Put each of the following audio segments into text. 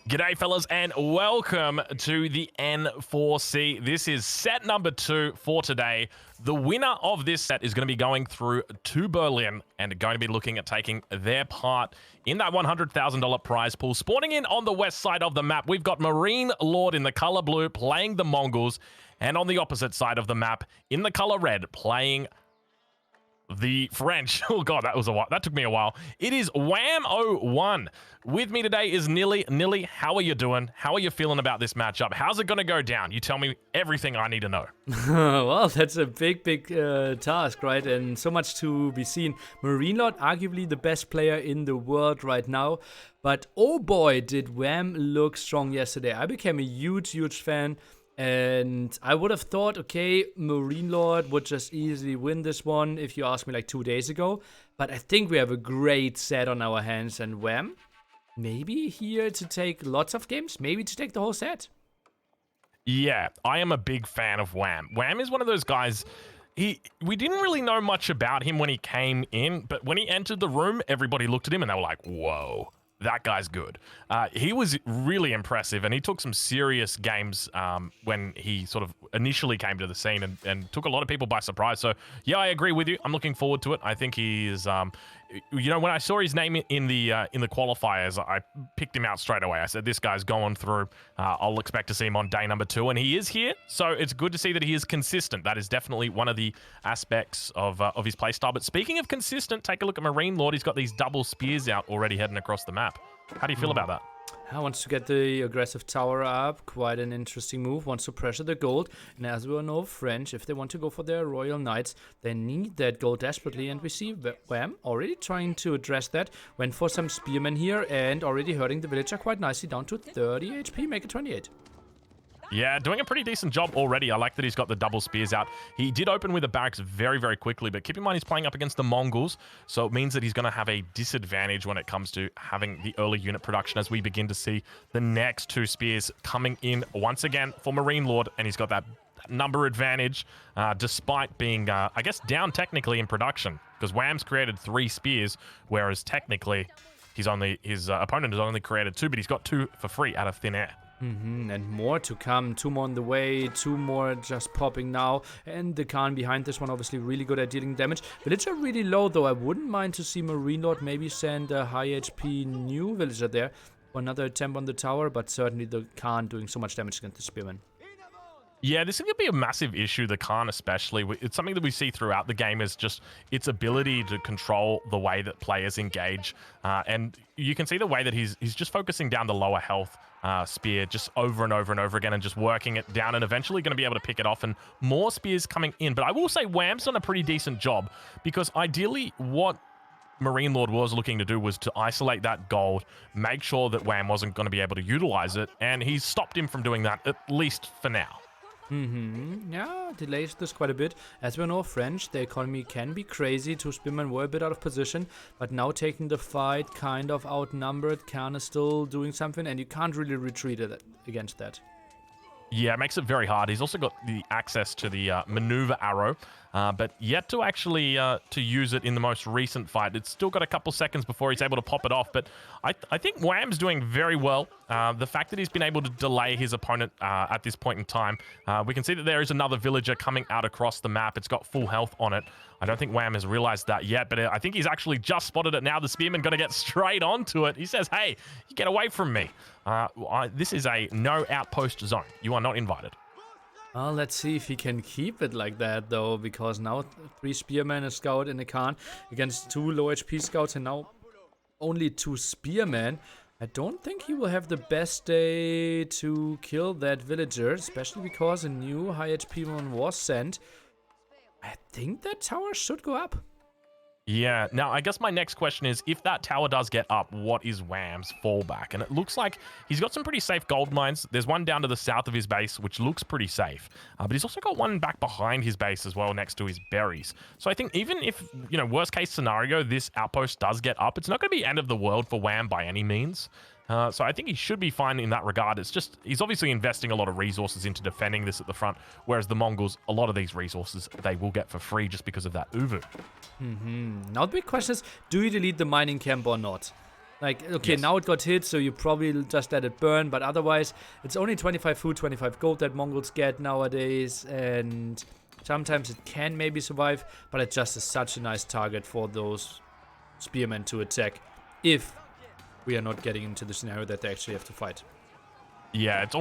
G'day, fellas, and welcome to the N4C. This is set number 2 for today. The winner of this set is going to be going through to Berlin and going to be looking at taking their part in that $100,000 prize pool. Spawning in on the west side of the map, we've got MarineLorD in the color blue playing the Mongols, and on the opposite side of the map, in the color red, playing the French. Oh god, that took me a while. It is Wham01. With me today is Nilly. Nilly, how are you doing? How are you feeling about this matchup? How's it going to go down? You tell me everything I need to know. Well, that's a big task, right? And so much to be seen. MarineLorD, arguably the best player in the world right now. But oh boy, did Wham look strong yesterday. I became a huge fan. And I would have thought, okay, MarineLorD would just easily win this one if you asked me like 2 days ago. But I think we have a great set on our hands, and Wham, maybe here to take lots of games, maybe to take the whole set. Yeah, I am a big fan of Wham. Wham is one of those guys, we didn't really know much about him when he came in, but when he entered the room, everybody looked at him and they were like, whoa. That guy's good. He was really impressive, and he took some serious games when he sort of initially came to the scene and took a lot of people by surprise. So, yeah, I agree with you. I'm looking forward to it. I think he is, you know, when I saw his name in the qualifiers, I picked him out straight away. I said, this guy's going through. I'll expect to see him on day number 2, and he is here. So it's good to see that he is consistent. That is definitely one of the aspects of his playstyle. But speaking of consistent, take a look at MarineLorD. He's got these double spears out already heading across the map. How do you feel about that? Wants to get the aggressive tower up. Quite an interesting move. Wants to pressure the gold. And as we all know, French, if they want to go for their Royal Knights, they need that gold desperately. And we see Wham already trying to address that. Went for some spearmen here and already hurting the villager quite nicely down to 30 HP. Make it 28. Yeah, doing a pretty decent job already. I like that he's got the double spears out. He did open with the barracks very quickly, but keep in mind he's playing up against the Mongols, so it means that he's going to have a disadvantage when it comes to having the early unit production as we begin to see the next 2 spears coming in once again for MarineLorD, and he's got that number advantage despite being, I guess, down technically in production, because Wham's created 3 spears, whereas technically his opponent has only created 2, but he's got 2 for free out of thin air. And more to come. 2 more on the way, 2 more just popping now. And the Khan behind this one, obviously really good at dealing damage. Villager really low, though. I wouldn't mind to see MarineLorD maybe send a high HP new villager there for another attempt on the tower, but certainly the Khan doing so much damage against the spearman. Yeah, this is going to be a massive issue, the Khan especially. It's something that we see throughout the game is just its ability to control the way that players engage. And you can see the way that he's just focusing down the lower health spear just over and over again and just working it down, and eventually going to be able to pick it off and more spears coming in. But I will say Wham's done a pretty decent job, because ideally what MarineLorD was looking to do was to isolate that gold, make sure that Wham wasn't going to be able to utilize it, and he's stopped him from doing that, at least for now. Yeah, delays this quite a bit. As we know, French, the economy can be crazy. 2 spearmen were a bit out of position, but now taking the fight, kind of outnumbered. Khan is still doing something, and you can't really retreat against that. Yeah, it makes it very hard. He's also got the access to the maneuver arrow, but yet to actually to use it in the most recent fight. It's still got a couple seconds before he's able to pop it off, but I think Wham's doing very well. The fact that he's been able to delay his opponent at this point in time, we can see that there is another villager coming out across the map. It's got full health on it. I don't think Wham has realized that yet, but I think he's actually just spotted it now. The spearman going to get straight onto it. He says, hey, you get away from me. This is a no outpost zone. You are not invited. Well, let's see if he can keep it like that, though, because now 3 spearmen, a scout, and a Khan against 2 low HP scouts, and now only 2 spearmen. I don't think he will have the best day to kill that villager, especially because a new high HP one was sent. I think that tower should go up. Yeah, now I guess my next question is, if that tower does get up, what is Wham's fallback? And it looks like he's got some pretty safe gold mines. There's one down to the south of his base, which looks pretty safe. But he's also got one back behind his base as well, next to his berries. So I think even if, you know, worst case scenario, this outpost does get up, it's not going to be end of the world for Wham by any means. So I think he should be fine in that regard. It's just, he's obviously investing a lot of resources into defending this at the front, whereas the Mongols, a lot of these resources, they will get for free just because of that Uvu. Now the big question is, do you delete the mining camp or not? Like, okay, Yes. now it got hit, so you probably just let it burn, but otherwise, it's only 25 food, 25 gold that Mongols get nowadays, and sometimes it can maybe survive, but it just is such a nice target for those spearmen to attack, if we are not getting into the scenario that they actually have to fight. Yeah, it's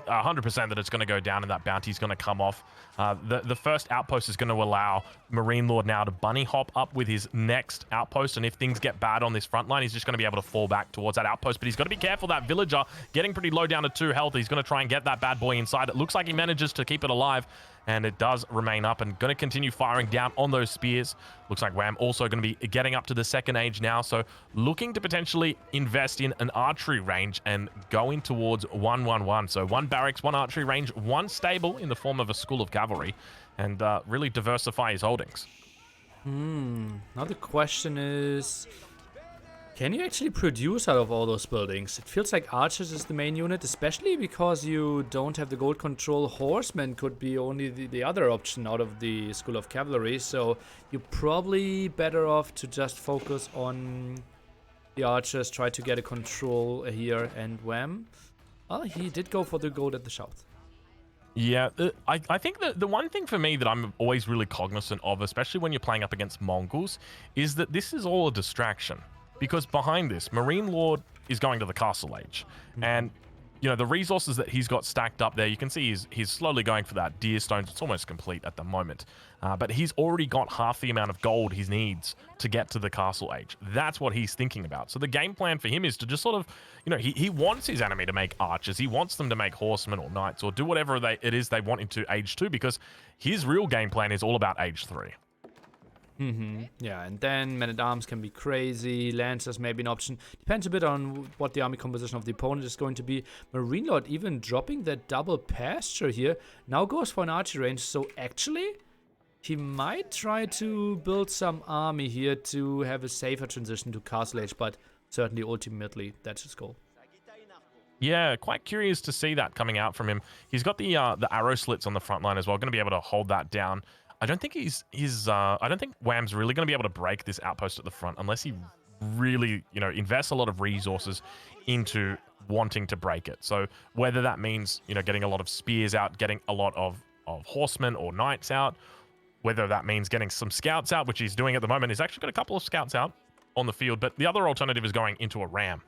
100% that it's going to go down and that bounty's going to come off. The first outpost is going to allow MarineLorD now to bunny hop up with his next outpost, and if things get bad on this front line, he's just going to be able to fall back towards that outpost, but he's got to be careful. That villager getting pretty low down to 2 health. He's going to try and get that bad boy inside. It looks like he manages to keep it alive, and it does remain up and going to continue firing down on those spears. Looks like Wham also going to be getting up to the 2nd age now, so looking to potentially invest in an archery range and going towards 1-1-1. So 1 barracks, 1 archery range, 1 stable in the form of a school of cavalry, and really diversify his holdings. Now the question is, can you actually produce out of all those buildings? It feels like archers is the main unit, especially because you don't have the gold control. Horsemen could be only the other option out of the School of Cavalry, so you're probably better off to just focus on the archers, try to get a control here, and wham. Well, he did go for the gold at the south. Yeah, I think that the one thing for me that I'm always really cognizant of, especially when you're playing up against Mongols, is that this is all a distraction. Because behind this, MarineLorD is going to the Castle Age. And, you know, the resources that he's got stacked up there, you can see he's slowly going for that deer stones. It's almost complete at the moment. But he's already got half the amount of gold he needs to get to the Castle Age. That's what he's thinking about. So the game plan for him is to just sort of, you know, he wants his enemy to make archers. He wants them to make horsemen or knights or do whatever it is they want into Age 2, because his real game plan is all about Age 3. Yeah, and then men-at-arms can be crazy. Lancers may be an option. Depends a bit on what the army composition of the opponent is going to be. MarineLorD even dropping that double pasture here. Now goes for an archer range. So actually, he might try to build some army here to have a safer transition to Castle Age, but certainly ultimately that's his goal. Yeah, quite curious to see that coming out from him. He's got the arrow slits on the front line as well. Going to be able to hold that down. I don't think I don't think Wham's really going to be able to break this outpost at the front unless he really, you know, invests a lot of resources into wanting to break it. So whether that means, you know, getting a lot of spears out, getting a lot of horsemen or knights out, whether that means getting some scouts out, which he's doing at the moment. He's actually got a couple of scouts out on the field, but the other alternative is going into a ram.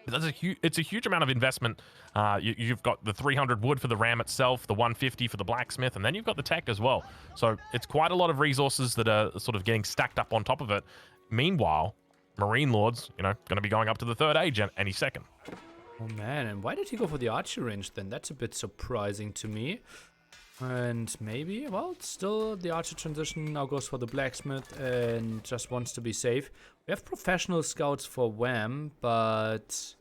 It's a huge amount of investment. You've got the 300 wood for the ram itself, the 150 for the blacksmith, and then you've got the tech as well. So it's quite a lot of resources that are sort of getting stacked up on top of it. Meanwhile, MarineLorD's, you know, going to be going up to the 3rd age any second. Oh man, and why did he go for the archer range then? That's a bit surprising to me. And maybe, well, still the archer transition now goes for the blacksmith and just wants to be safe. We have professional scouts for Wham, but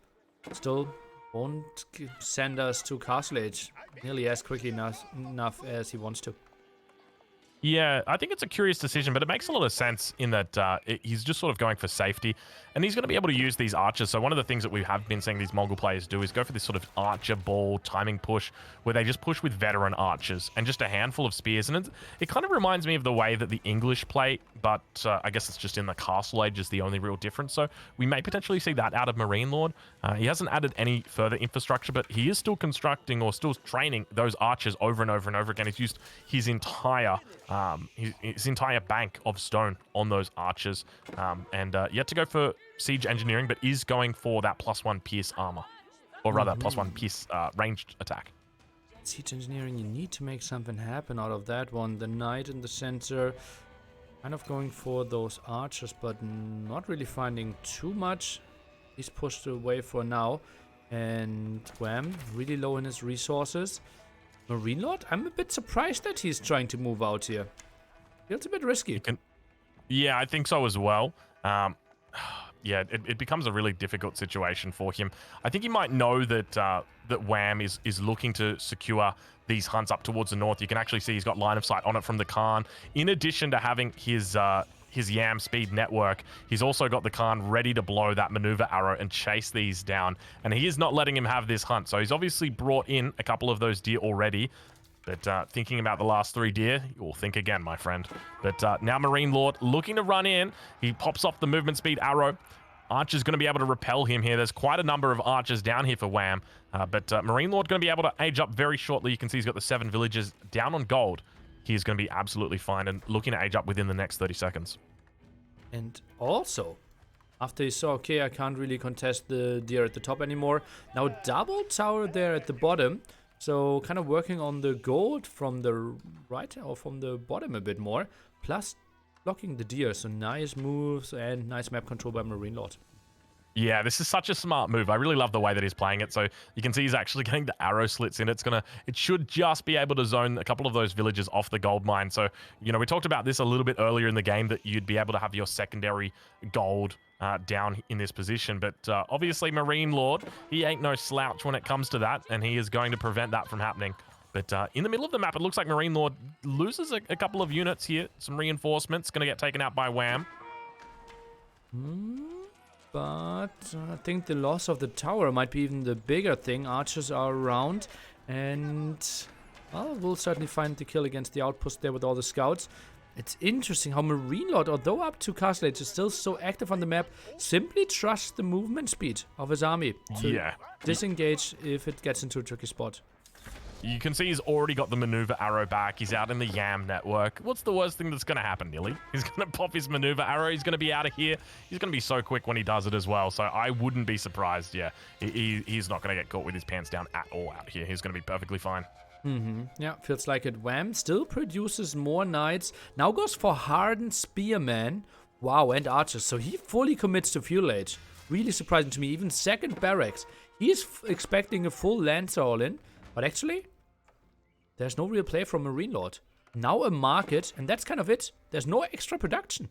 still won't send us to Castle Age nearly as quickly enough as he wants to. Yeah, I think it's a curious decision, but it makes a lot of sense in that he's just sort of going for safety, and he's going to be able to use these archers. So one of the things that we have been seeing these Mongol players do is go for this sort of archer ball timing push, where they just push with veteran archers and just a handful of spears. And it kind of reminds me of the way that the English play, but I guess it's just in the Castle Age is the only real difference. So we may potentially see that out of MarineLorD. He hasn't added any further infrastructure, but he is still constructing or still training those archers over and over and over again. He's used his entire bank of stone on those archers, and yet to go for siege engineering, but is going for that +1 pierce armor, or rather +1 pierce ranged attack. Siege engineering, you need to make something happen out of that one. The knight in the center, kind of going for those archers, but not really finding too much. He's pushed away for now, and Wham, really low in his resources. MarineLorD, I'm a bit surprised that he's trying to move out here. Feels a bit risky. Yeah, I think so as well. Yeah, it becomes a really difficult situation for him. I think he might know that that Wham is looking to secure these hunts up towards the north. You can actually see he's got line of sight on it from the Khan. In addition to having his Yam speed network, he's also got the Khan ready to blow that maneuver arrow and chase these down. And he is not letting him have this hunt. So he's obviously brought in a couple of those deer already. But thinking about the last 3 deer, you'll think again, my friend. But now MarineLorD looking to run in. He pops off the movement speed arrow. Archer's going to be able to repel him here. There's quite a number of archers down here for Wham. But MarineLorD going to be able to age up very shortly. You can see he's got the 7 villagers down on gold. He's going to be absolutely fine and looking to age up within the next 30 seconds. And also, after he saw, okay, I can't really contest the deer at the top anymore. Now double tower there at the bottom. So kind of working on the gold from the right or from the bottom a bit more. Plus blocking the deer. So nice moves and nice map control by MarineLorD. Yeah, this is such a smart move. I really love the way that he's playing it. So you can see he's actually getting the arrow slits in. It should just be able to zone a couple of those villagers off the gold mine. So, we talked about this a little bit earlier in the game that you'd be able to have your secondary gold down in this position. But obviously MarineLorD, he ain't no slouch when it comes to that, and he is going to prevent that from happening. But in the middle of the map, it looks like MarineLorD loses a couple of units here. Some reinforcements going to get taken out by Wham. But I think the loss of the tower might be even the bigger thing. Archers are around, and well, we'll certainly find the kill against the outpost there with all the scouts. It's interesting how MarineLorD, although up to Castle Age, is still so active on the map, simply trusts the movement speed of his army to disengage if it gets into a tricky spot. You can see he's already got the maneuver arrow back. He's out in the Yam network. What's the worst thing that's going to happen, Nilly? He's going to pop his maneuver arrow. He's going to be out of here. He's going to be so quick when he does it as well. So I wouldn't be surprised. Yeah, he's not going to get caught with his pants down at all out here. He's going to be perfectly fine. Yeah, feels like it. Wham still produces more knights. Now goes for hardened spearmen. Wow, and archers. So he fully commits to feudal age. Really surprising to me. Even second barracks. He's expecting a full lancer all in. But actually, there's no real play from MarineLorD. Now a market, and that's kind of it. There's no extra production.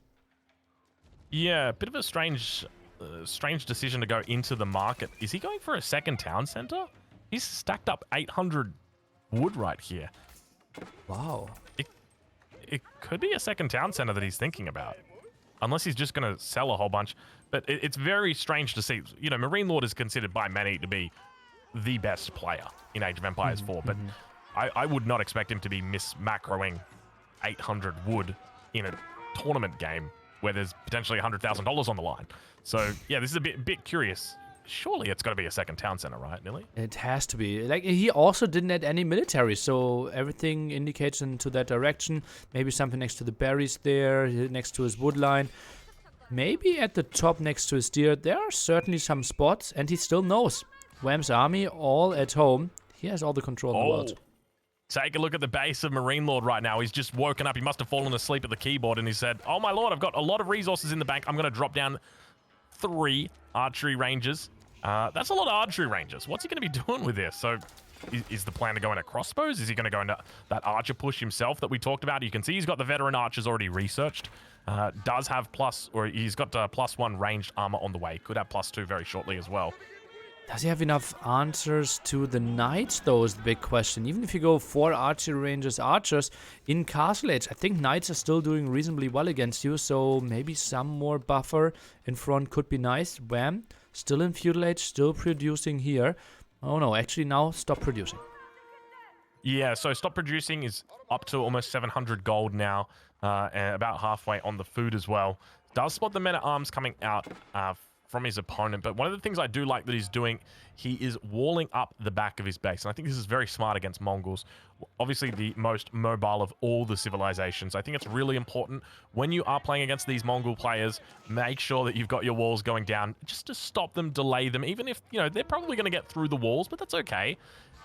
Yeah, a bit of a strange decision to go into the market. Is he going for a second town center? He's stacked up 800 wood right here. Wow. It could be a second town center that he's thinking about. Unless he's just going to sell a whole bunch. But it's very strange to see. MarineLorD is considered by many to be the best player in Age of Empires 4, but I would not expect him to be macroing 800 wood in a tournament game where there's potentially $100,000 on the line. So, yeah, this is a bit curious. Surely it's got to be a second town center, right, Nilly? It has to be. Like, he also didn't add any military, so everything indicates into that direction. Maybe something next to the berries there, next to his wood line. Maybe at the top next to his deer. There are certainly some spots, and he still knows. Wham's army all at home. He has all the control in the world. Take a look at the base of MarineLorD right now. He's just woken up. He must have fallen asleep at the keyboard, and he said, oh my lord, I've got a lot of resources in the bank. I'm going to drop down 3 archery ranges. That's a lot of archery ranges. What's he going to be doing with this? So is the plan to go into crossbows? Is he going to go into that archer push himself that we talked about? You can see he's got the veteran archers already researched. Does have he's got +1 ranged armor on the way. Could have +2 very shortly as well. Does he have enough answers to the knights, though, is the big question. Even if you go 4 archery ranges archers in Castle Age, I think knights are still doing reasonably well against you, so maybe some more buffer in front could be nice. Wham, still in feudal age, still producing here. Oh no, actually now stop producing. Yeah, so stop producing is up to almost 700 gold now, and about halfway on the food as well. Does spot the men-at-arms coming out from his opponent, but one of the things I do like that he's doing, he is walling up the back of his base, and I think this is very smart against Mongols. Obviously the most mobile of all the civilizations. I think it's really important when you are playing against these Mongol players, make sure that you've got your walls going down just to stop them, delay them, even if, they're probably going to get through the walls, but that's okay.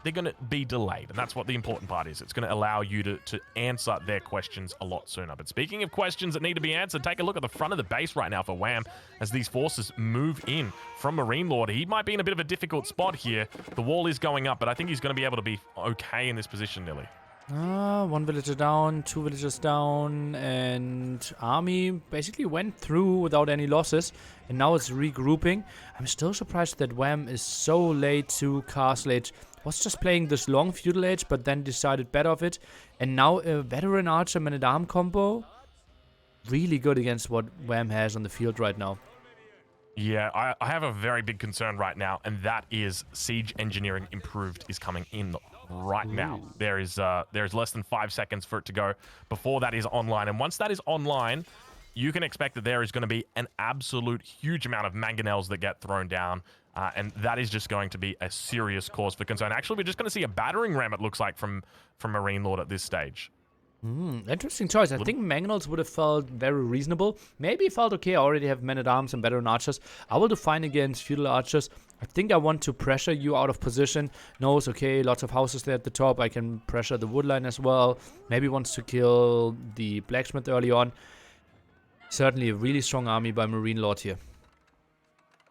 They're going to be delayed, and that's what the important part is. It's going to allow you to answer their questions a lot sooner. But speaking of questions that need to be answered, take a look at the front of the base right now for Wham as these forces move in from MarineLorD. He might be in a bit of a difficult spot here. The wall is going up, but I think he's going to be able to be okay in this position, Nilly. 1 villager down, 2 villagers down, and army basically went through without any losses, and now it's regrouping. I'm still surprised that Wham is so late to Castle Age. Was just playing this long feudal age, but then decided better of it, and now a veteran archer man-at-arm combo. Really good against what Wham has on the field right now. Yeah, I have a very big concern right now, and that is siege engineering improved is coming in right now. There's less than 5 seconds for it to go before that is online, and once that is online, you can expect that there is going to be an absolute huge amount of mangonels that get thrown down. And that is just going to be a serious cause for concern. Actually, we're just going to see a battering ram, it looks like, from MarineLorD at this stage. Interesting choice. I think Mangonels would have felt very reasonable. Maybe felt okay. I already have men-at-arms and veteran archers. I will do fine against feudal archers. I think I want to pressure you out of position. Knows, okay, lots of houses there at the top. I can pressure the woodline as well. Maybe wants to kill the blacksmith early on. Certainly a really strong army by MarineLorD here.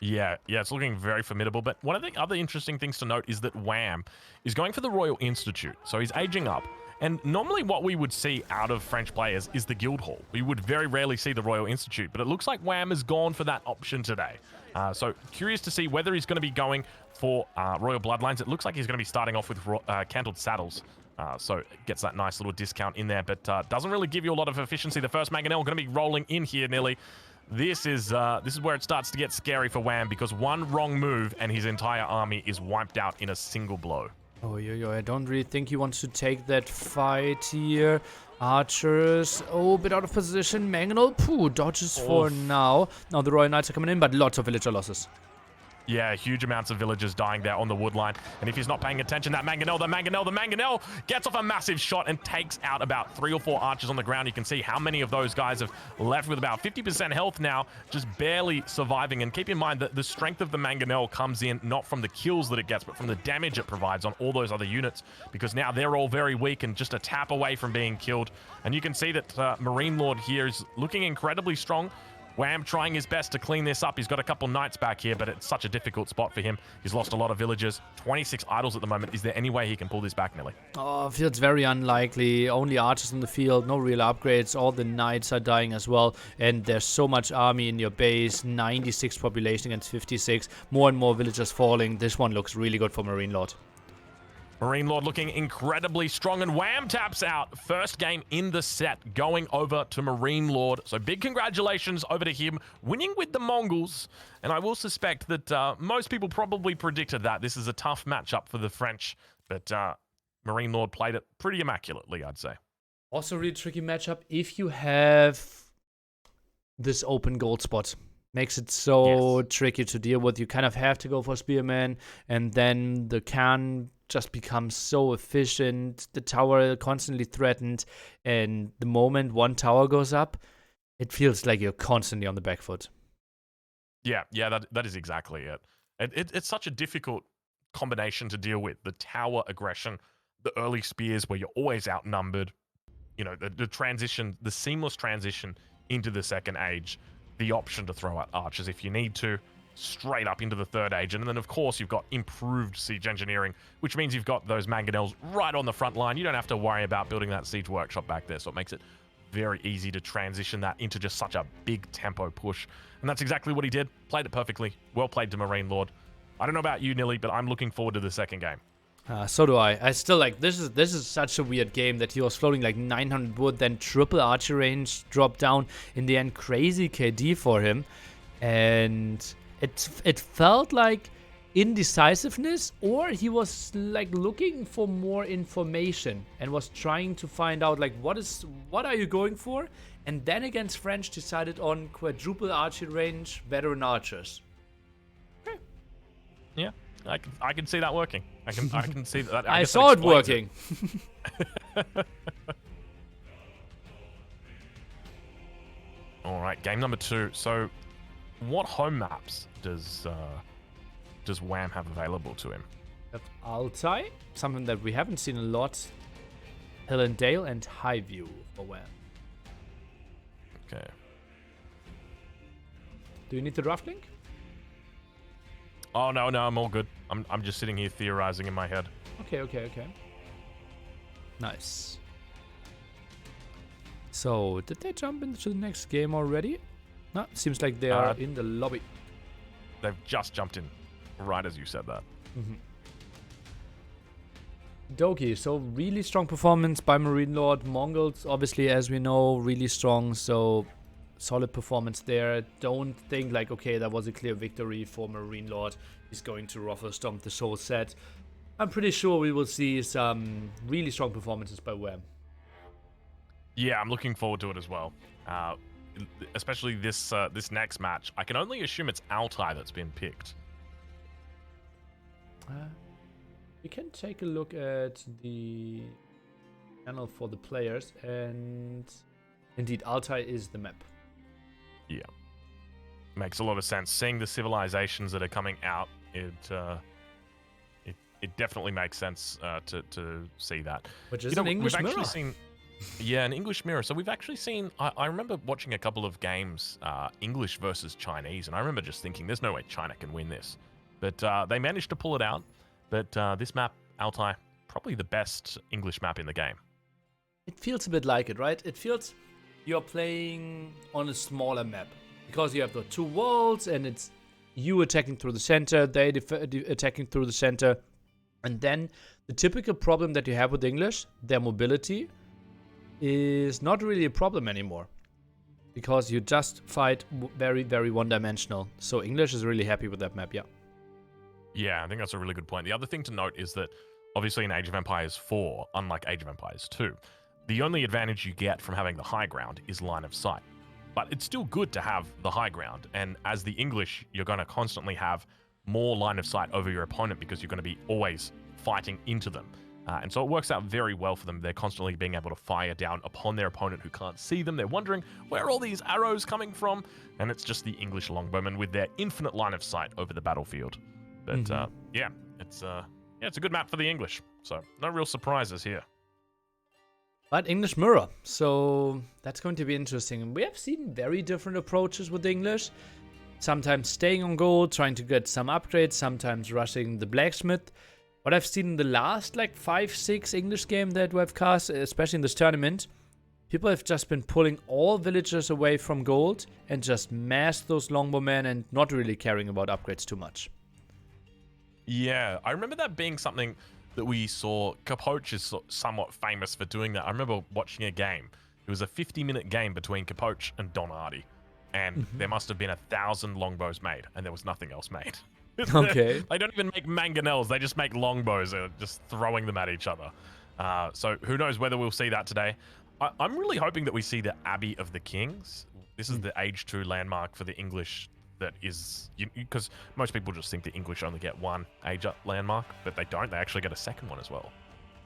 Yeah, it's looking very formidable. But one of the other interesting things to note is that Wham is going for the Royal Institute. So he's aging up. And normally what we would see out of French players is the Guild Hall. We would very rarely see the Royal Institute, but it looks like Wham has gone for that option today. So curious to see whether he's going to be going for Royal Bloodlines. It looks like he's going to be starting off with Cantled Saddles. So gets that nice little discount in there, but doesn't really give you a lot of efficiency. The first Mangonel going to be rolling in here nearly. This is where it starts to get scary for Wham, because one wrong move and his entire army is wiped out in a single blow. Oh, I don't really think he wants to take that fight here. Archers, a bit out of position. Mangonel, dodges for now. Now the Royal Knights are coming in, but lots of villager losses. Yeah, huge amounts of villagers dying there on the woodline. And if he's not paying attention, the Mangonel gets off a massive shot and takes out about 3 or 4 archers on the ground. You can see how many of those guys have left with about 50% health now, just barely surviving. And keep in mind that the strength of the Mangonel comes in not from the kills that it gets, but from the damage it provides on all those other units, because now they're all very weak and just a tap away from being killed. And you can see that MarineLorD here is looking incredibly strong. Wham trying his best to clean this up. He's got a couple knights back here, but it's such a difficult spot for him. He's lost a lot of villagers. 26 idols at the moment. Is there any way he can pull this back, Millie? Oh, feels very unlikely. Only archers in the field, no real upgrades. All the knights are dying as well. And there's so much army in your base. 96 population against 56. More and more villagers falling. This one looks really good for MarineLorD. MarineLorD looking incredibly strong, and Wham taps out. First game in the set going over to MarineLorD. So big congratulations over to him, winning with the Mongols. And I will suspect that most people probably predicted that. This is a tough matchup for the French, but MarineLorD played it pretty immaculately, I'd say. Also a really tricky matchup if you have this open gold spot. Makes it so tricky to deal with. You kind of have to go for Spearman, and then the can just becomes so efficient. The tower constantly threatened, and the moment one tower goes up, it feels like you're constantly on the back foot. Yeah, that is exactly it. It's such a difficult combination to deal with. The tower aggression, the early spears where you're always outnumbered, you know, the transition, the seamless transition into the second age, the option to throw out archers if you need to, straight up into the third age. And then, of course, you've got improved siege engineering, which means you've got those mangonels right on the front line. You don't have to worry about building that siege workshop back there, so it makes it very easy to transition that into just such a big tempo push. And that's exactly what he did. Played it perfectly. Well played to MarineLorD. I don't know about you, Nilly, but I'm looking forward to the second game. So do I. I still like this is such a weird game that he was floating like 900 wood, then triple archer range dropped down. In the end, crazy KD for him, and it felt like indecisiveness, or he was like looking for more information and was trying to find out like what are you going for, and then against French decided on quadruple archer range veteran archers. Okay. Yeah. I can see that working. I can see that. I saw it working. All right, game number 2. So, what home maps does Wham have available to him? Altai, something that we haven't seen a lot. Hill and Dale and Highview for Wham. Okay. Do you need the draft link? Oh no, I'm all good. I'm just sitting here theorizing in my head. Okay. Nice. So, did they jump into the next game already? No, seems like they are in the lobby. They've just jumped in, right as you said that. Doki, so really strong performance by MarineLorD. Mongols, obviously, as we know, really strong, so solid performance there. Don't think like, okay, that was a clear victory for MarineLorD. He's going to ruffle stomp the whole set. I'm pretty sure we will see some really strong performances by Wham. Yeah, I'm looking forward to it as well. especially this this next match, I can only assume it's Altai that's been picked. We can take a look at the channel for the players, and indeed, Altai is the map. Yeah, makes a lot of sense. Seeing the civilizations that are coming out, it definitely makes sense to see that. Which is an English mirror. Yeah, an English mirror. So we've actually seen, I remember watching a couple of games, English versus Chinese, and I remember just thinking, there's no way China can win this. But they managed to pull it out. But this map, Altai, probably the best English map in the game. It feels a bit like it, right? It feels you're playing on a smaller map. Because you have the two walls, and it's you attacking through the center, they attacking through the center. And then the typical problem that you have with English, their mobility, is not really a problem anymore. Because you just fight very, very one-dimensional. So English is really happy with that map, yeah. Yeah, I think that's a really good point. The other thing to note is that, obviously in Age of Empires 4, unlike Age of Empires 2, the only advantage you get from having the high ground is line of sight. But it's still good to have the high ground, and as the English, you're going to constantly have more line of sight over your opponent because you're going to be always fighting into them. And so it works out very well for them. They're constantly being able to fire down upon their opponent who can't see them. They're wondering, where are all these arrows coming from? And it's just the English longbowmen with their infinite line of sight over the battlefield. But yeah, it's a good map for the English. So no real surprises here. But English mirror, so that's going to be interesting. We have seen very different approaches with English. Sometimes staying on gold, trying to get some upgrades, sometimes rushing the blacksmith. What I've seen in the last like 5-6 English game that we've cast, especially in this tournament, people have just been pulling all villagers away from gold and just mass those longbowmen and not really caring about upgrades too much. Yeah, I remember that being something that we saw. Capoche is somewhat famous for doing that. I remember watching a game. It was a 50-minute game between Capoche and Donardi, and there must have been 1,000 longbows made, and there was nothing else made. Okay. They don't even make mangonels. They just make longbows, just throwing them at each other. So who knows whether we'll see that today. I'm really hoping that we see the Abbey of the Kings. This is the Age 2 landmark for the English. That is, because most people just think the English only get one age up landmark, but they don't. They actually get a second one as well.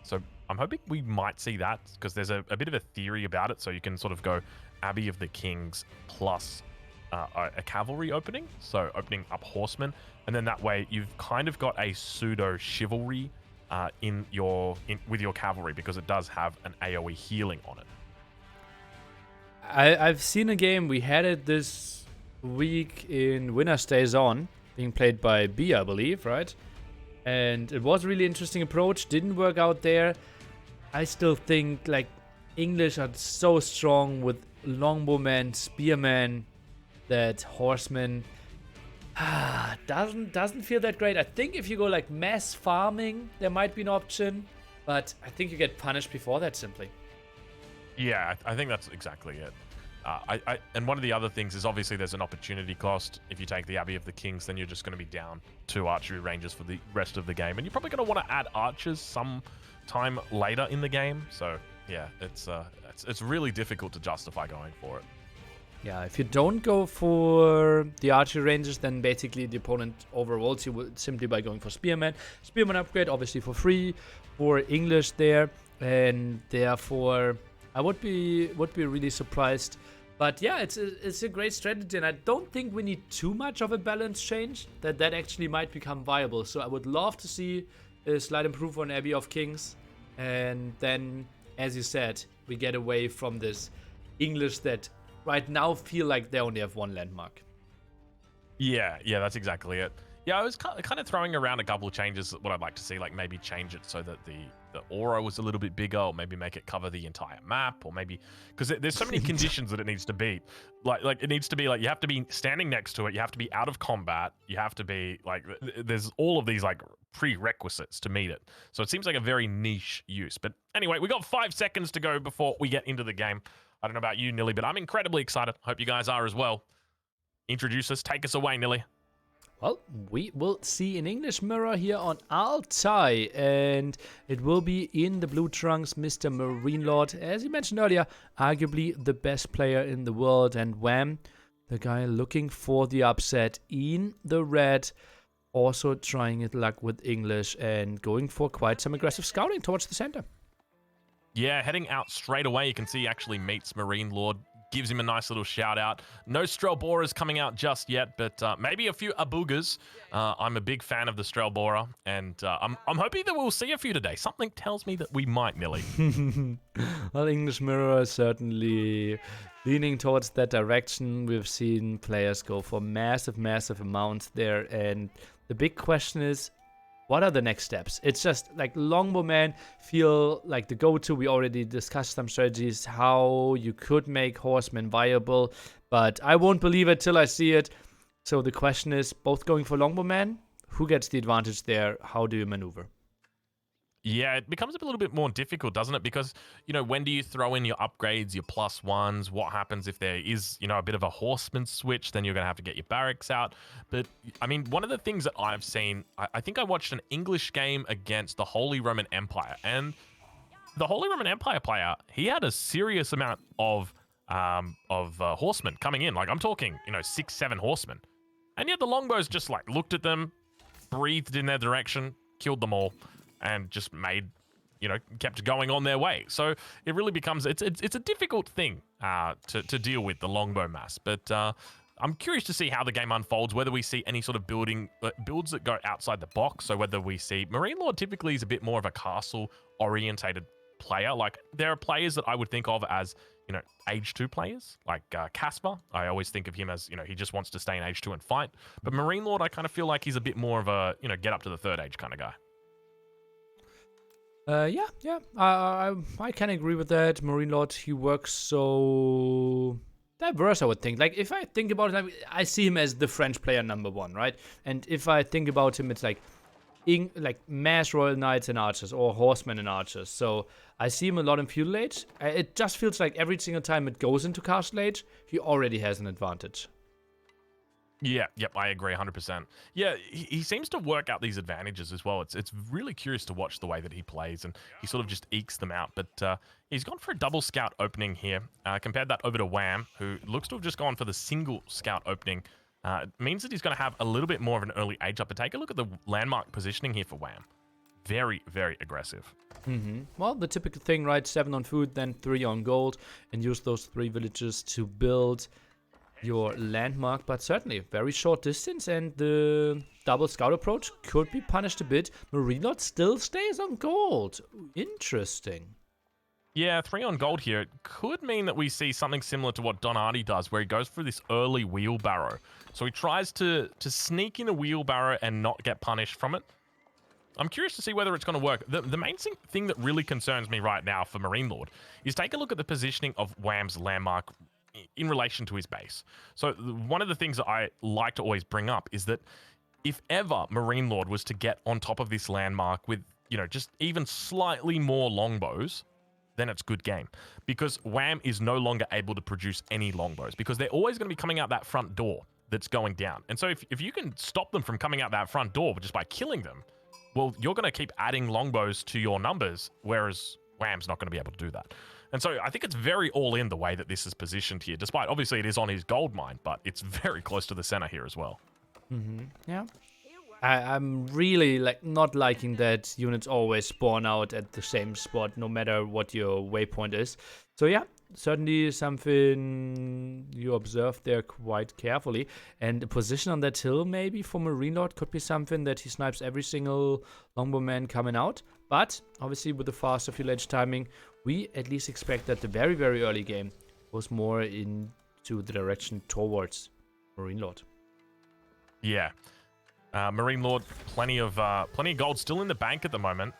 So I'm hoping we might see that, because there's a bit of a theory about it. So you can sort of go Abbey of the Kings plus a cavalry opening. So opening up horsemen. And then that way you've kind of got a pseudo chivalry with your cavalry, because it does have an AoE healing on it. I've seen a game, we had it this week in Winner Stays On, being played by B, I believe, right? And it was a really interesting approach, didn't work out there. I still think like English are so strong with longbowmen, spearmen, that horsemen doesn't feel that great. I think if you go like mass farming, there might be an option, but I think you get punished before that simply. Yeah, I think that's exactly it. And one of the other things is, obviously there's an opportunity cost. If you take the Abbey of the Kings, then you're just going to be down 2 archery ranges for the rest of the game, and you're probably going to want to add archers some time later in the game. So yeah, it's really difficult to justify going for it. Yeah, if you don't go for the archery ranges, then basically the opponent overrolls you simply by going for spearman. Spearman upgrade obviously for free for English there, and therefore I would be really surprised. But yeah, it's a great strategy, and I don't think we need too much of a balance change. That actually might become viable. So I would love to see a slight improvement on Abbey of Kings, and then, as you said, we get away from this English that right now feel like they only have one landmark. Yeah, that's exactly it. Yeah, I was kind of throwing around a couple of changes. What I'd like to see, like maybe change it so that the aura was a little bit bigger, or maybe make it cover the entire map, or maybe, because there's so many conditions that it needs to beat. Like it needs to be like, you have to be standing next to it, you have to be out of combat, you have to be like, there's all of these like prerequisites to meet it. So it seems like a very niche use. But anyway, we got 5 seconds to go before we get into the game. I don't know about you, Nilly, but I'm incredibly excited. Hope you guys are as well. Introduce us, take us away, Nilly. Well, we will see an English mirror here on Altai, and it will be in the blue trunks, Mr. MarineLorD. As you mentioned earlier, arguably the best player in the world, and Wham, the guy looking for the upset in the red, also trying his luck with English and going for quite some aggressive scouting towards the center. Yeah, heading out straight away, you can see he actually meets MarineLorD, gives him a nice little shout out. No Strelboras coming out just yet, but maybe a few Abugas. I'm a big fan of the Strelbora, and I'm hoping that we'll see a few today. Something tells me that we might, Nilly. Well, English Mirror is certainly leaning towards that direction. We've seen players go for massive, massive amounts there, and the big question is, what are the next steps? It's just like Longbowmen feel like the go-to. We already discussed some strategies, how you could make Horsemen viable, but I won't believe it till I see it. So the question is, both going for Longbowmen, who gets the advantage there? How do you maneuver? Yeah, it becomes a little bit more difficult, doesn't it? Because, you know, when do you throw in your upgrades, your +1s? What happens if there is, you know, a bit of a horseman switch? Then you're going to have to get your barracks out. But, I mean, one of the things that I've seen, I think I watched an English game against the Holy Roman Empire. And the Holy Roman Empire player, he had a serious amount of horsemen coming in. Like, I'm talking, you know, 6, 7 horsemen. And yet the longbows just, like, looked at them, breathed in their direction, killed them all, and just made, you know, kept going on their way. So it really becomes, it's a difficult thing to deal with, the longbow mass. But I'm curious to see how the game unfolds, whether we see any sort of builds that go outside the box. So whether we see, MarineLorD typically is a bit more of a castle-orientated player. Like, there are players that I would think of as, you know, Age 2 players, like Casper. I always think of him as, you know, he just wants to stay in Age 2 and fight. But MarineLorD, I kind of feel like he's a bit more of a, you know, get up to the 3rd age kind of guy. I can agree with that. MarineLorD, he works so diverse, I would think. Like, if I think about it, I see him as the French player #1, right? And if I think about him, it's like mass Royal Knights and Archers, or Horsemen and Archers. So I see him a lot in Feudal Age. It just feels like every single time it goes into Castle Age, he already has an advantage. Yeah, yep, I agree 100%. Yeah, he seems to work out these advantages as well. It's really curious to watch the way that he plays, and he sort of just ekes them out. But he's gone for a double scout opening here. Compared that over to Wham, who looks to have just gone for the single scout opening. It means that he's going to have a little bit more of an early age up. But take a look at the landmark positioning here for Wham. Very, very aggressive. Well, the typical thing, right? 7 on food, then 3 on gold, and use those 3 villages to build your landmark, but certainly very short distance, and the double scout approach could be punished a bit. MarineLorD still stays on gold. Interesting. Yeah, 3 on gold here. It could mean that we see something similar to what Donati does, where he goes for this early wheelbarrow. So he tries to sneak in a wheelbarrow and not get punished from it. I'm curious to see whether it's going to work. The main thing that really concerns me right now for MarineLorD is take a look at the positioning of Wham's landmark in relation to his base. So one of the things that I like to always bring up is that if ever MarineLorD was to get on top of this landmark with, you know, just even slightly more longbows, then it's good game. Because Wham is no longer able to produce any longbows, because they're always going to be coming out that front door that's going down. And so if you can stop them from coming out that front door just by killing them, well, you're going to keep adding longbows to your numbers, whereas Wham's not going to be able to do that. And so I think it's very all in the way that this is positioned here, despite obviously it is on his gold mine, but it's very close to the center here as well. Yeah. I'm really not liking that units always spawn out at the same spot, no matter what your waypoint is. So yeah, certainly something you observe there quite carefully. And the position on that hill maybe for MarineLorD could be something that he snipes every single longbowman coming out. But obviously with the faster village timing, we at least expect that the very, very early game goes more into the direction towards MarineLorD. Yeah. MarineLorD, plenty of gold still in the bank at the moment.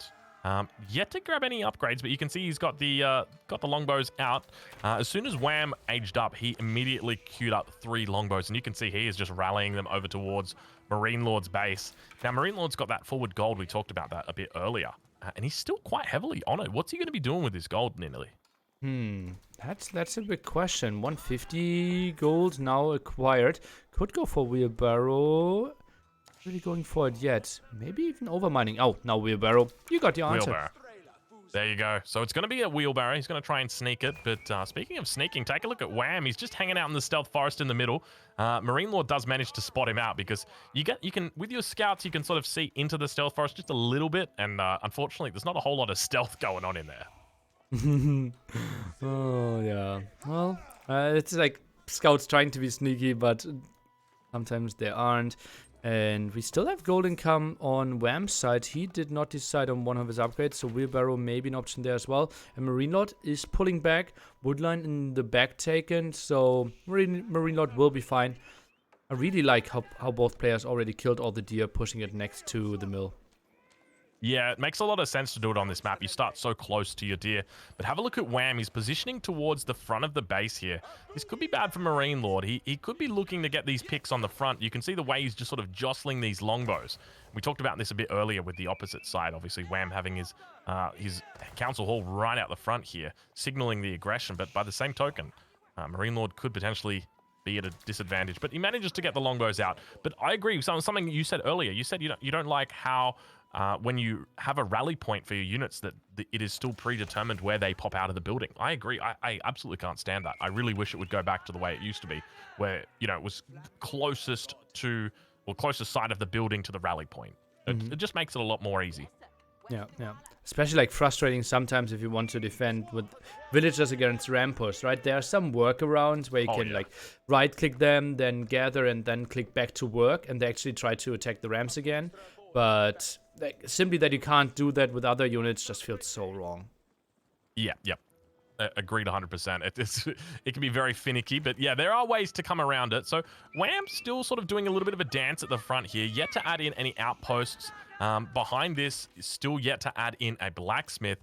Yet to grab any upgrades, but you can see he's got the longbows out. As soon as Wham aged up, he immediately queued up 3 longbows, and you can see he is just rallying them over towards MarineLorD's base. Now, MarineLorD's got that forward gold. We talked about that a bit earlier, and he's still quite heavily on it. What's he going to be doing with his gold, Nilly? That's a big question. 150 gold now acquired. Could go for wheelbarrow. really going for it yet. Maybe even overmining. Oh, now wheelbarrow. You got the answer. Wheelbarrow. There you go. So it's going to be a wheelbarrow. He's going to try and sneak it. But speaking of sneaking, take a look at Wham. He's just hanging out in the stealth forest in the middle. MarineLorD does manage to spot him out because you can with your scouts you can sort of see into the stealth forest just a little bit, and unfortunately there's not a whole lot of stealth going on in there. Oh yeah. Well, it's like scouts trying to be sneaky, but sometimes they aren't. And we still have golden come on Wham's side. He did not decide on one of his upgrades, so wheelbarrow may be an option there as well. And MarineLorD is pulling back. Woodline in the back taken, so MarineLorD will be fine. I really like how both players already killed all the deer, pushing it next to the mill. Yeah, it makes a lot of sense to do it on this map. You start so close to your deer. But have a look at Wham. He's positioning towards the front of the base here. This could be bad for MarineLorD. He could be looking to get these picks on the front. You can see the way he's just sort of jostling these longbows. We talked about this a bit earlier with the opposite side. Obviously, Wham having his council hall right out the front here, signaling the aggression. But by the same token, MarineLorD could potentially be at a disadvantage. But he manages to get the longbows out. But I agree with something you said earlier. You said you don't like how when you have a rally point for your units that it is still predetermined where they pop out of the building. I agree. I absolutely can't stand that. I really wish it would go back to the way it used to be, where, it was closest side of the building to the rally point. It just makes it a lot more easy. Yeah. Especially like frustrating sometimes if you want to defend with villagers against rampos, right? There are some workarounds where you can like right-click them, then gather, and then click back to work, and they actually try to attack the ramps again. But simply that you can't do that with other units just feels so wrong. Yeah. Agreed 100%. It can be very finicky, but yeah, there are ways to come around it. So Wham's still sort of doing a little bit of a dance at the front here, yet to add in any outposts. Behind this, still yet to add in a blacksmith.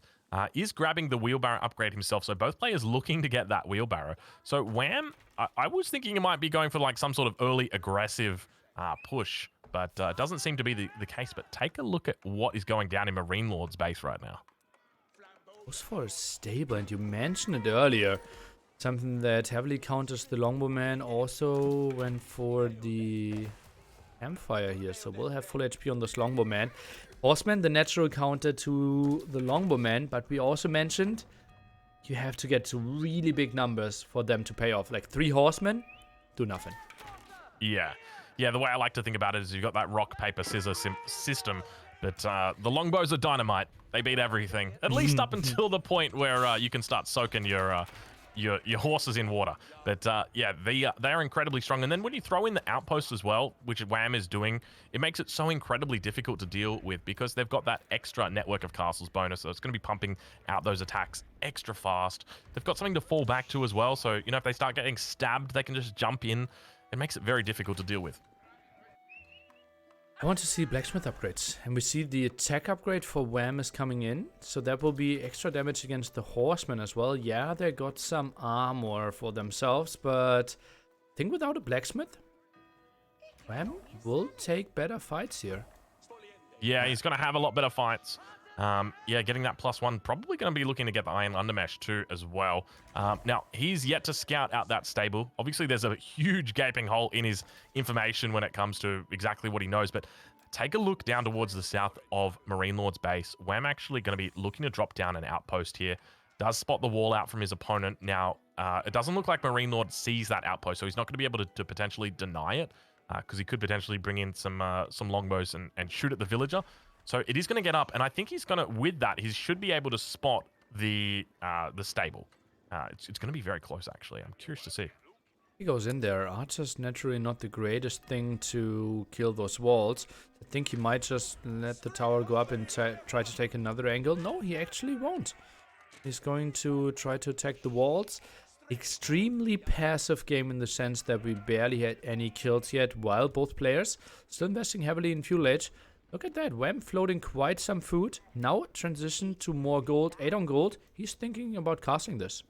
Is grabbing the wheelbarrow upgrade himself, so both players looking to get that wheelbarrow. So Wham, I was thinking he might be going for like some sort of early aggressive push, but doesn't seem to be the case. But take a look at what is going down in MarineLorD's base right now. Goes for a stable, and you mentioned it earlier. Something that heavily counters the longbowman. Also went for the campfire here, so we'll have full HP on this longbowman. Horseman, the natural counter to the longbowman, but we also mentioned you have to get to really big numbers for them to pay off. Like 3 horsemen, do nothing. Yeah, the way I like to think about it is you've got that rock, paper, scissors system, but the longbows are dynamite. They beat everything, at least up until the point where you can start soaking your horses in water. But yeah, they are incredibly strong. And then when you throw in the outposts as well, which Wham is doing, it makes it so incredibly difficult to deal with because they've got that extra network of castles bonus. So it's going to be pumping out those attacks extra fast. They've got something to fall back to as well. So, if they start getting stabbed, they can just jump in. It makes it very difficult to deal with. I want to see blacksmith upgrades, and we see the attack upgrade for Wham is coming in, so that will be extra damage against the horsemen as well. Yeah, they got some armor for themselves, but I think without a blacksmith, Wham will take better fights here. Yeah, he's going to have a lot better fights. Yeah, getting that +1, probably going to be looking to get the Iron Undermesh too as well. Now, he's yet to scout out that stable. Obviously, there's a huge gaping hole in his information when it comes to exactly what he knows, but take a look down towards the south of MarineLorD's base. Wham actually going to be looking to drop down an outpost here. Does spot the wall out from his opponent. Now, it doesn't look like MarineLorD sees that outpost, so he's not going to be able to potentially deny it, because he could potentially bring in some longbows and shoot at the villager. So it is going to get up, and I think he's going to, with that, he should be able to spot the stable. It's going to be very close, actually. I'm curious to see. He goes in there. Archer's naturally not the greatest thing to kill those walls. I think he might just let the tower go up and try to take another angle. No, he actually won't. He's going to try to attack the walls. Extremely passive game in the sense that we barely had any kills yet, while both players still investing heavily in fuel age. Look at that, Wham floating quite some food. Now transition to more gold, 8 on gold. He's thinking about casting this.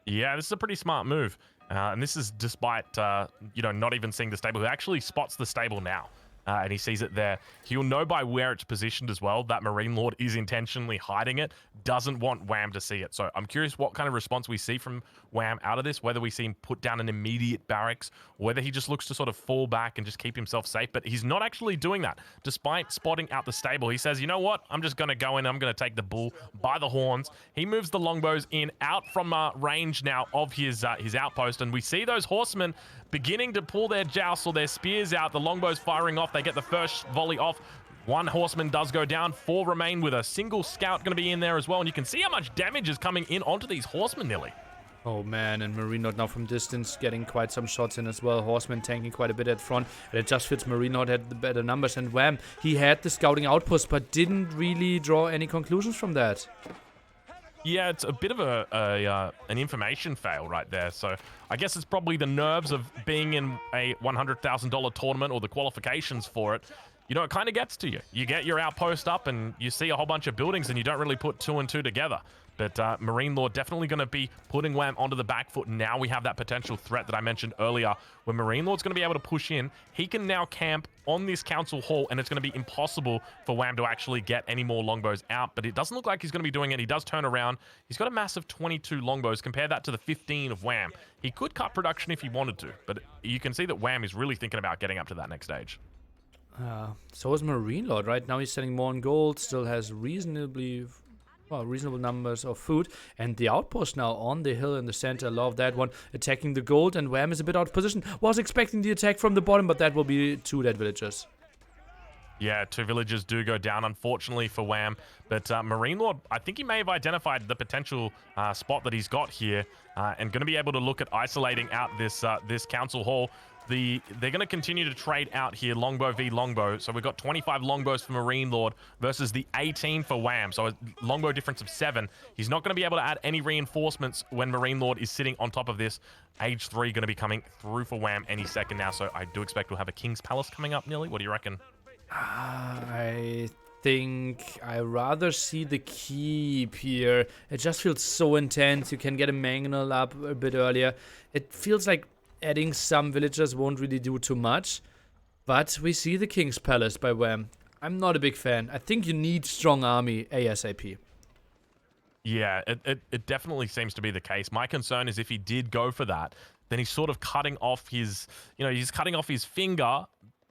Yeah, this is a pretty smart move. And this is despite, not even seeing the stable. He actually spots the stable now. and he sees it there, he'll know by where it's positioned as well that MarineLorD is intentionally hiding it, doesn't want Wham to see it. So I'm curious what kind of response we see from Wham out of this, whether we see him put down an immediate barracks, whether he just looks to sort of fall back and just keep himself safe. But he's not actually doing that. Despite spotting out the stable, he says, you know what, I'm just going to go in, I'm going to take the bull by the horns. He moves the longbows in out from range now of his outpost, and we see those horsemen beginning to pull their jousts or their spears out. The longbows firing off. They get the first volley off. One horseman does go down. 4 remain with a single scout going to be in there as well. And you can see how much damage is coming in onto these horsemen, Nilly. Oh man, and MarineLorD now from distance getting quite some shots in as well. Horseman tanking quite a bit at front, and it just fits. MarineLorD had the better numbers, and Wham, he had the scouting outpost, but didn't really draw any conclusions from that. Yeah, it's a bit of an information fail right there. So I guess it's probably the nerves of being in a $100,000 tournament or the qualifications for it. You know, it kind of gets to you. You get your outpost up and you see a whole bunch of buildings and you don't really put 2 and 2 together. But MarineLorD definitely going to be putting Wham onto the back foot. Now we have that potential threat that I mentioned earlier, where MarineLorD's going to be able to push in. He can now camp on this council hall, and it's going to be impossible for Wham to actually get any more longbows out. But it doesn't look like he's going to be doing it. He does turn around. He's got a massive 22 longbows. Compare that to the 15 of Wham. He could cut production if he wanted to, but you can see that Wham is really thinking about getting up to that next stage. So is MarineLorD. Right now he's selling more on gold, still has reasonable numbers of food, and the outpost now on the hill in the center. Love that one, attacking the gold, and Wham is a bit out of position. Was expecting the attack from the bottom, but that will be 2 dead villagers. Yeah, 2 villagers do go down, unfortunately, for Wham. But MarineLorD, I think he may have identified the potential spot that he's got here, and going to be able to look at isolating out this council hall. They're going to continue to trade out here, longbow v longbow. So we've got 25 longbows for MarineLorD versus the 18 for Wham. So a longbow difference of 7. He's not going to be able to add any reinforcements when MarineLorD is sitting on top of this. Age 3 going to be coming through for Wham any second now. So I do expect we'll have a King's Palace coming up, Nilly. What do you reckon? I think I rather see the keep here. It just feels so intense. You can get a mangonel up a bit earlier. It feels like adding some villagers won't really do too much, but we see the King's Palace by Wham. I'm not a big fan. I think you need strong army ASAP. Yeah, it definitely seems to be the case. My concern is if he did go for that, then he's sort of cutting off his, he's cutting off his finger,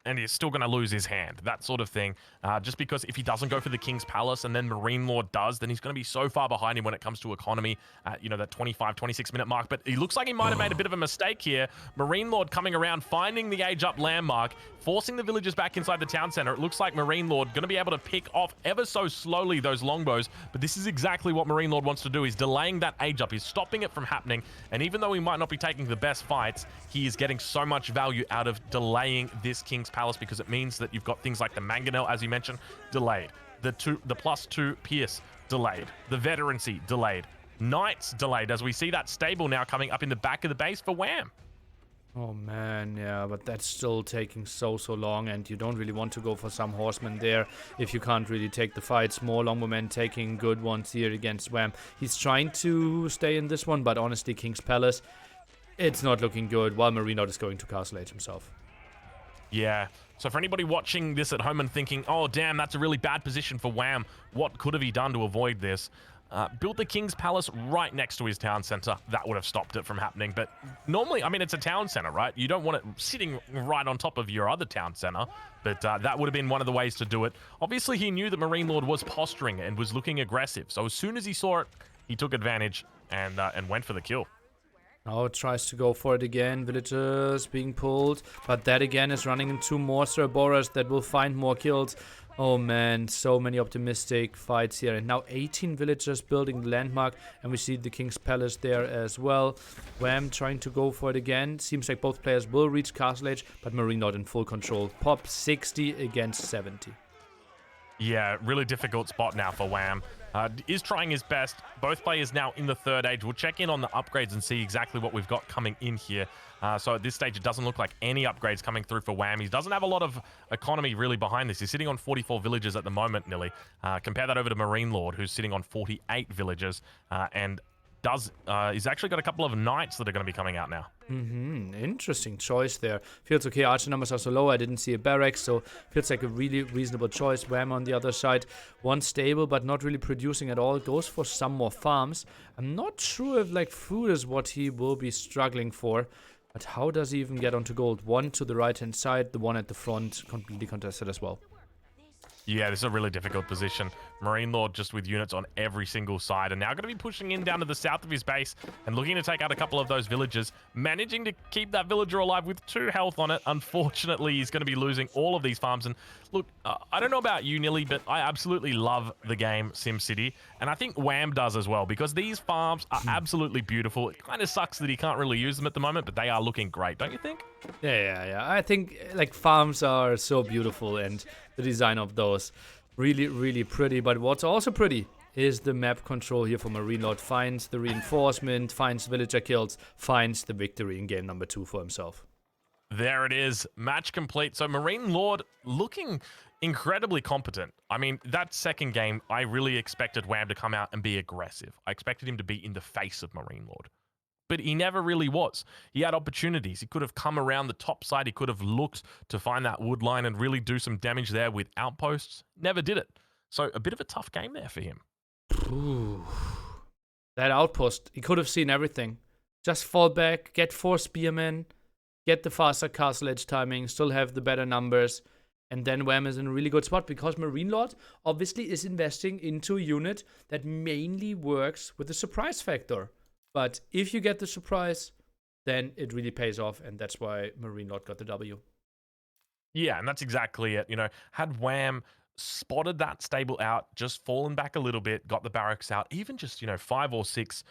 and he's still going to lose his hand, that sort of thing. Just because if he doesn't go for the King's Palace and then MarineLorD does, then he's going to be so far behind him when it comes to economy at, that 25, 26-minute mark. But he looks like he might have made a bit of a mistake here. MarineLorD coming around, finding the age-up landmark, forcing the villagers back inside the town center. It looks like MarineLorD going to be able to pick off ever so slowly those longbows, but this is exactly what MarineLorD wants to do. He's delaying that age-up. He's stopping it from happening, and even though he might not be taking the best fights, he is getting so much value out of delaying this King's Palace, because it means that you've got things like the mangonel, as you mentioned, delayed. The +2 pierce, delayed. The veterancy, delayed. Knights, delayed, as we see that stable now coming up in the back of the base for Wham. Oh man, yeah, but that's still taking so long, and you don't really want to go for some horsemen there if you can't really take the fights. More longbowmen taking good ones here against Wham. He's trying to stay in this one, but honestly, King's Palace, it's not looking good, while MarineLorD is going to Castle Age himself. Yeah, so for anybody watching this at home and thinking, oh damn, that's a really bad position for Wham, what could have he done to avoid this? Built the King's Palace right next to his town center. That would have stopped it from happening. But normally, I mean, it's a town center, right? You don't want it sitting right on top of your other town center. But that would have been one of the ways to do it. Obviously, he knew that MarineLorD was posturing and was looking aggressive. So as soon as he saw it, he took advantage and went for the kill. Now it tries to go for it again. Villagers being pulled. But that again is running into more Cerberus that will find more kills. Oh man, so many optimistic fights here. And now 18 villagers building the landmark. And we see the King's Palace there as well. Wham trying to go for it again. Seems like both players will reach Castle Age. But MarineLorD in full control. Pop 60 against 70. Yeah, really difficult spot now for Wham. Is trying his best. Both players now in the 3rd age. We'll check in on the upgrades and see exactly what we've got coming in here. So at this stage, it doesn't look like any upgrades coming through for Wham. He doesn't have a lot of economy really behind this. He's sitting on 44 villagers at the moment, Nilly. Compare that over to MarineLorD, who's sitting on 48 villagers. And he's actually got a couple of knights that are going to be coming out now. Interesting choice there. Feels okay. Archer numbers are so low. I didn't see a barracks, so feels like a really reasonable choice. Wham on the other side, one stable but not really producing at all. Goes for some more farms. I'm not sure if like food is what he will be struggling for. But how does he even get onto gold? One to the right-hand side, the one at the front, completely contested as well. Yeah, this is a really difficult position. MarineLorD just with units on every single side, and now going to be pushing in down to the south of his base and looking to take out a couple of those villagers, managing to keep that villager alive with 2 health on it. Unfortunately, he's going to be losing all of these farms. And look, I don't know about you, Nilly, but I absolutely love the game SimCity, and I think Wham does as well, because these farms are absolutely beautiful. It kind of sucks that he can't really use them at the moment, but they are looking great, don't you think? Yeah. I think like farms are so beautiful, and the design of those really, really pretty. But what's also pretty is the map control here for MarineLorD. Finds the reinforcement, finds villager kills, finds the victory in game number 2 for himself. There it is, match complete. So MarineLorD looking incredibly competent. I mean, that second game, I really expected Wham to come out and be aggressive. I expected him to be in the face of MarineLorD. But he never really was. He had opportunities. He could have come around the top side. He could have looked to find that wood line and really do some damage there with outposts. Never did it. So a bit of a tough game there for him. Ooh. That outpost, he could have seen everything. Just fall back, get 4 spearmen, get the faster castle edge timing, still have the better numbers. And then Wham is in a really good spot because MarineLorD obviously is investing into a unit that mainly works with the surprise factor. But if you get the surprise, then it really pays off, and that's why MarineLorD got the W. Yeah, and that's exactly it. You know, had Wham spotted that stable out, just fallen back a little bit, got the barracks out, even just, 5 or 6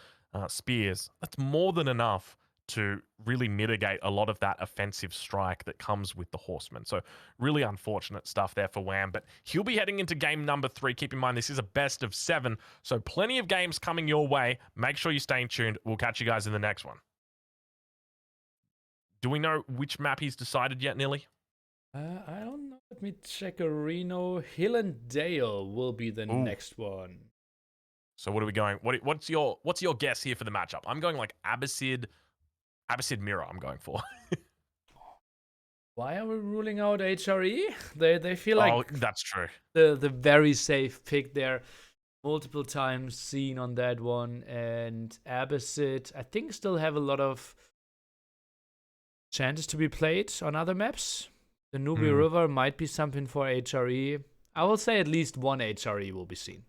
spears, that's more than enough to really mitigate a lot of that offensive strike that comes with the horsemen. So really unfortunate stuff there for Wham, but he'll be heading into game number 3. Keep in mind, this is a best of 7, so plenty of games coming your way. Make sure you stay tuned. We'll catch you guys in the next one. Do we know which map he's decided yet, Nilly? I don't know. Let me check. Reno. Hill and Dale will be the next one. So what are we going? What's your guess here for the matchup? I'm going like Abbasid Mirror. I'm going for. Why are we ruling out HRE? They feel like that's true. The very safe pick there. Multiple times seen on that one, and Abbasid I think still have a lot of chances to be played on other maps. The Nubi River might be something for HRE. I will say at least one HRE will be seen.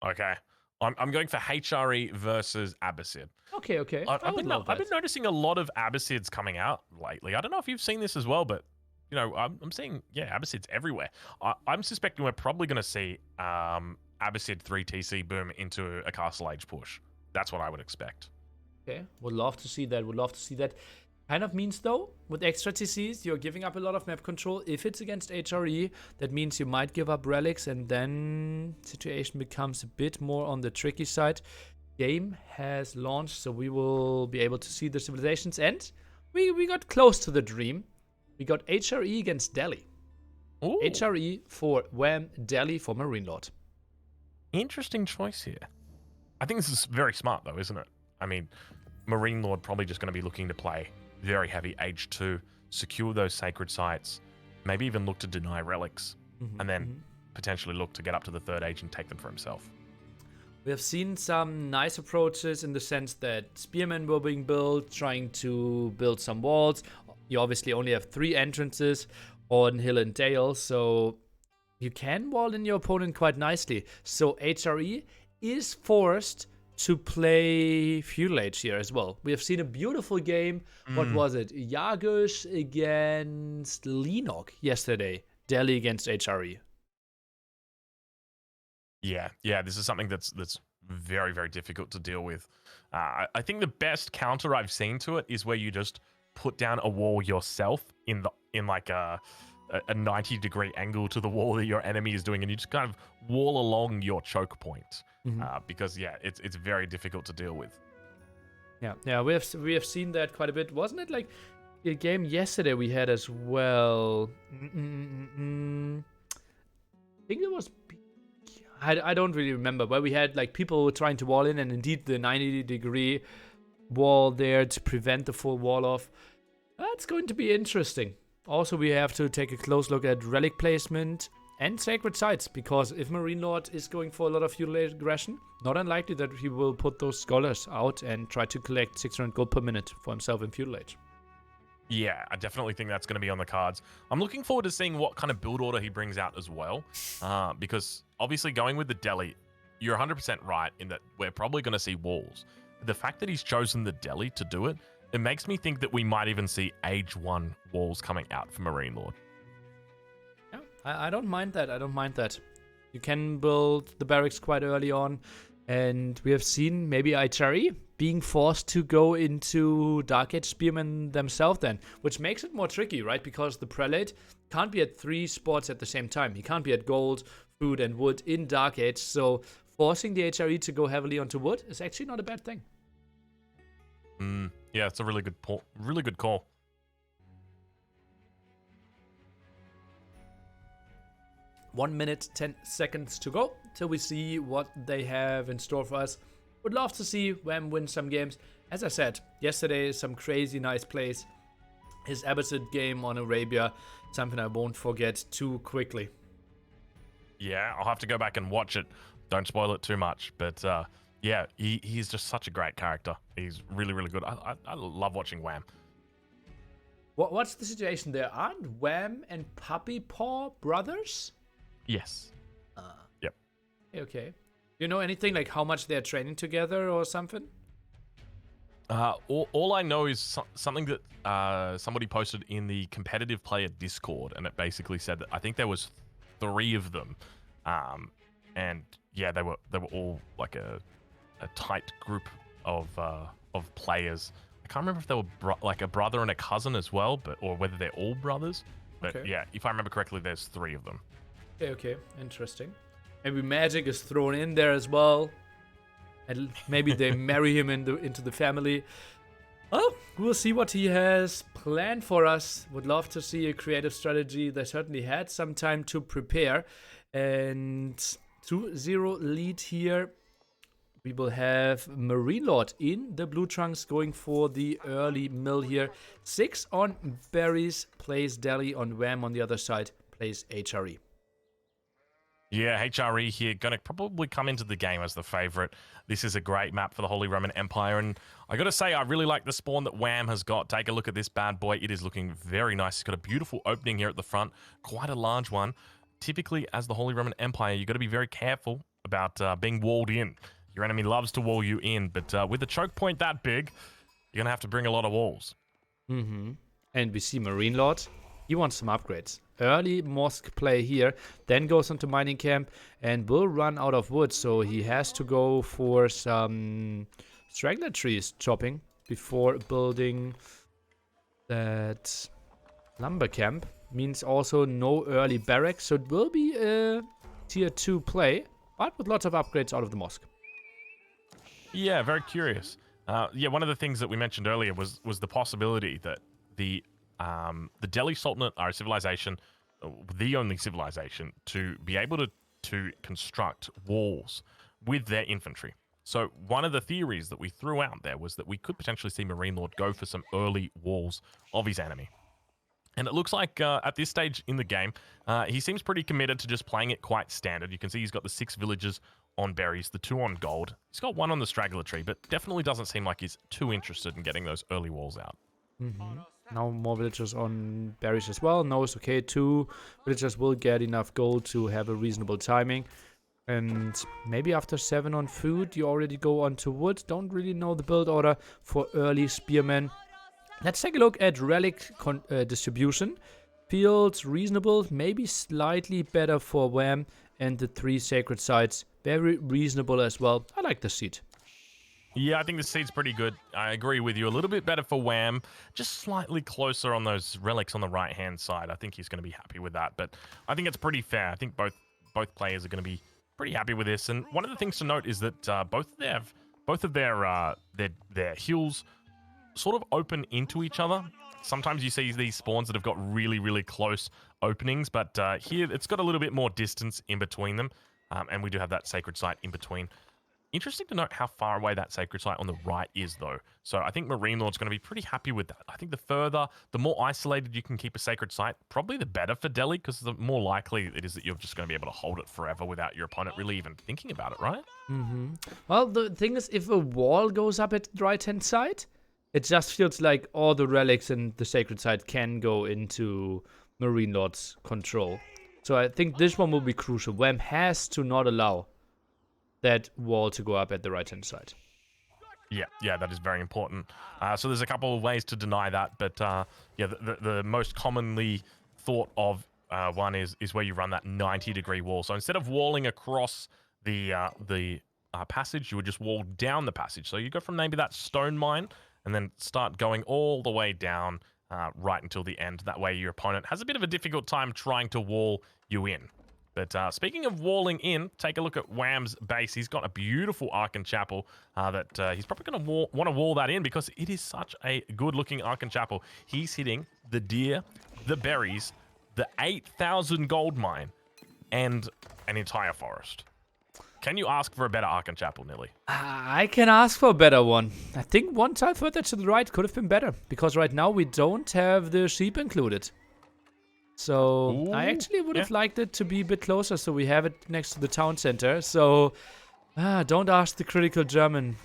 Okay. I'm going for HRE versus Abbasid. Okay. I've been noticing a lot of Abbasids coming out lately. I don't know if you've seen this as well, but I'm seeing Abbasids everywhere. I'm suspecting we're probably going to see Abbasid 3 TC boom into a Castle Age push. That's what I would expect. Okay, would love to see that. Kind of means though, with extra TCs, you're giving up a lot of map control. If it's against HRE, that means you might give up relics, and then situation becomes a bit more on the tricky side. Game has launched, so we will be able to see the civilizations, and we got close to the dream. We got HRE against Delhi. Ooh. HRE for Wham, Delhi for MarineLorD. Interesting choice here. I think this is very smart though, isn't it? I mean, MarineLorD probably just going to be looking to play very heavy Age 2, secure those sacred sites, maybe even look to deny relics, and then potentially look to get up to the 3rd age and take them for himself. We have seen some nice approaches in the sense that spearmen were being built, trying to build some walls. You obviously only have 3 entrances on Hill and Dale, so you can wall in your opponent quite nicely. So HRE is forced to play Feudal Age here as well. We have seen a beautiful game. What was it? Yagush against Lenok yesterday. Delhi against HRE. Yeah. This is something that's very, very difficult to deal with. I think the best counter I've seen to it is where you just put down a wall yourself in like a 90-degree angle to the wall that your enemy is doing, and you just kind of wall along your choke point. Because it's very difficult to deal with. Yeah, we have seen that quite a bit. Wasn't it like a game yesterday we had as well? I think it was I don't really remember, where we had like people trying to wall in, and indeed the 90-degree wall there to prevent the full wall off. That's going to be interesting. Also, we have to take a close look at relic placement and sacred sites, because if MarineLorD is going for a lot of feudal aggression, not unlikely that he will put those scholars out and try to collect 600 gold per minute for himself in feudal age. Yeah, I definitely think that's going to be on the cards. I'm looking forward to seeing what kind of build order he brings out as well, because obviously going with the deli, you're 100% right in that we're probably going to see walls. The fact that he's chosen the deli to do it, it makes me think that we might even see Age 1 walls coming out for MarineLorD. Yeah, I don't mind that. I don't mind that. You can build the barracks quite early on, and we have seen maybe HRE being forced to go into Dark Age Spearmen themselves then, which makes it more tricky, right? Because the Prelate can't be at 3 spots at the same time. He can't be at gold, food, and wood in Dark Age, so forcing the HRE to go heavily onto wood is actually not a bad thing. Yeah, it's a really good call. One minute, 10 seconds to go till we see what they have in store for us. Would love to see Wham win some games. As I said, yesterday, some crazy nice plays. His Abbasid game on Arabia, something I won't forget too quickly. Yeah, I'll have to go back and watch it. Don't spoil it too much. But yeah, he's just such a great character. He's really, really good. I love watching Wham. What's the situation there? Aren't Wham and Puppy Paw brothers? Yes. Yep. Okay. You know anything like how much they're training together or something? All I know is something that somebody posted in the competitive player Discord, and it basically said that I think there was 3 of them, and yeah, they were all like a tight group of players. I can't remember if they were like a brother and a cousin as well, or whether they're all brothers. But okay. Yeah, if I remember correctly, there's 3 of them. Okay, interesting. Maybe magic is thrown in there as well, and maybe they marry him into the family. Well, we'll see what he has planned for us. Would love to see a creative strategy. They certainly had some time to prepare, and 2-0 lead here. We will have MarineLorD in the blue trunks going for the early mill here. 6 on berries, plays Deli on Wham on the other side, plays HRE. Yeah, HRE here, going to probably come into the game as the favorite. This is a great map for the Holy Roman Empire, and I got to say, I really like the spawn that Wham has got. Take a look at this bad boy. It is looking very nice. It's got a beautiful opening here at the front, quite a large one. Typically, as the Holy Roman Empire, you got to be very careful about being walled in. Your enemy loves to wall you in, but with a choke point that big, you're going to have to bring a lot of walls. Mm-hmm. And we see MarineLorD. He wants some upgrades. Early mosque play here, then goes into mining camp and will run out of wood, so he has to go for some straggler trees chopping before building that lumber camp. Means also no early barracks, so it will be a tier 2 play, but with lots of upgrades out of the mosque. Yeah, very curious. Yeah, one of the things that we mentioned earlier was the possibility that the Delhi Sultanate are a civilization, the only civilization, to be able to construct walls with their infantry. So one of the theories that we threw out there was that we could potentially see MarineLorD go for some early walls of his enemy. And it looks like at this stage in the game, he seems pretty committed to just playing it quite standard. You can see he's got the 6 villages on berries, the 2 on gold. He's got 1 on the straggler tree, but definitely doesn't seem like he's too interested in getting those early walls out. Mm-hmm. Now more villagers on berries as well. Knows, okay, 2 villagers will get enough gold to have a reasonable timing. And maybe after 7 on food, you already go on to wood. Don't really know the build order for early spearmen. Let's take a look at relic distribution. Feels reasonable, maybe slightly better for Wham, and the 3 sacred sites, very reasonable as well. I like the seat. Yeah, I think the seat's pretty good. I agree with you. A little bit better for Wham, just slightly closer on those relics on the right-hand side. I think he's going to be happy with that, but I think it's pretty fair. I think both players are going to be pretty happy with this. And one of the things to note is that both of their hills sort of open into each other. Sometimes you see these spawns that have got really, really close openings, but here it's got a little bit more distance in between them. And we do have that sacred site in between. Interesting to note how far away that sacred site on the right is, though. So I think MarineLorD's going to be pretty happy with that. I think the more isolated you can keep a sacred site, probably the better for Delhi, because the more likely it is that you're just going to be able to hold it forever without your opponent really even thinking about it, right? Well, the thing is, if a wall goes up at the right-hand side, it just feels like all the relics in the sacred site can go into MarineLorD's control. So I think this one will be crucial. Wham has to not allow that wall to go up at the right-hand side. Yeah, that is very important. So there's a couple of ways to deny that, but yeah, the most commonly thought of one is where you run that 90-degree wall. So instead of walling across the passage, you would just wall down the passage. So you go from maybe that stone mine and then start going all the way down right until the end. That way your opponent has a bit of a difficult time trying to wall you in. But speaking of walling in, take a look at Wham's base. He's got a beautiful Arkan Chapel that he's probably going to want to wall that in because it is such a good-looking Arkan Chapel. He's hitting the deer, the berries, the 8,000 gold mine, and an entire forest. Can you ask for a better Arkan Chapel, Nilly? I can ask for a better one. I think one tile further to the right could have been better, because right now we don't have the sheep included. So Ooh, I actually would have liked it to be a bit closer, so we have it next to the town center. So don't ask the critical German.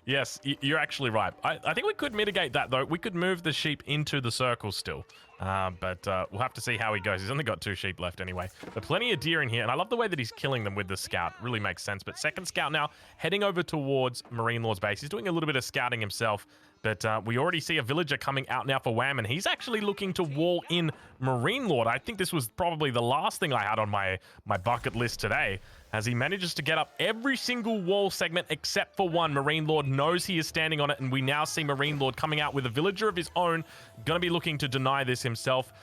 Yes, you're actually right. I think we could mitigate that, though. We could move the sheep into the circle still. But we'll have to see how he goes. He's only got 2 sheep left anyway. But plenty of deer in here, and I love the way that he's killing them with the scout. Really makes sense. But second scout now heading over towards MarineLorD's base. He's doing a little bit of scouting himself. But we already see a villager coming out now for Wham, and he's actually looking to wall in MarineLorD. I think this was probably the last thing I had on my bucket list today, as he manages to get up every single wall segment except for one. MarineLorD knows he is standing on it, and we now see MarineLorD coming out with a villager of his own, going to be looking to deny this himself.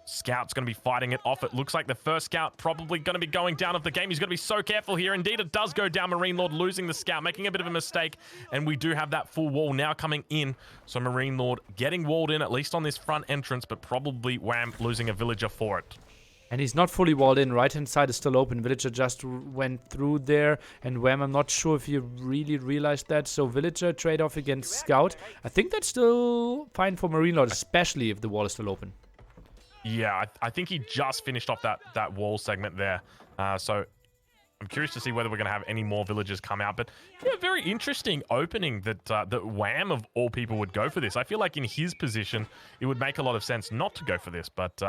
Scout's going to be fighting it off. It looks like the first scout probably going to be going down of the game. He's going to be so careful here. Indeed, it does go down. MarineLorD losing the scout, making a bit of a mistake. And we do have that full wall now coming in. So MarineLorD getting walled in, at least on this front entrance, but probably Wham losing a villager for it. And he's not fully walled in. Right-hand side is still open. Villager just went through there. And Wham, I'm not sure if you really realized that. So Villager trade-off against Scout. I think that's still fine for MarineLorD, especially if the wall is still open. Yeah, I think he just finished off that wall segment there. So I'm curious to see whether we're going to have any more villagers come out. But yeah, very interesting opening that Wham of all people would go for this. I feel like in his position, it would make a lot of sense not to go for this. But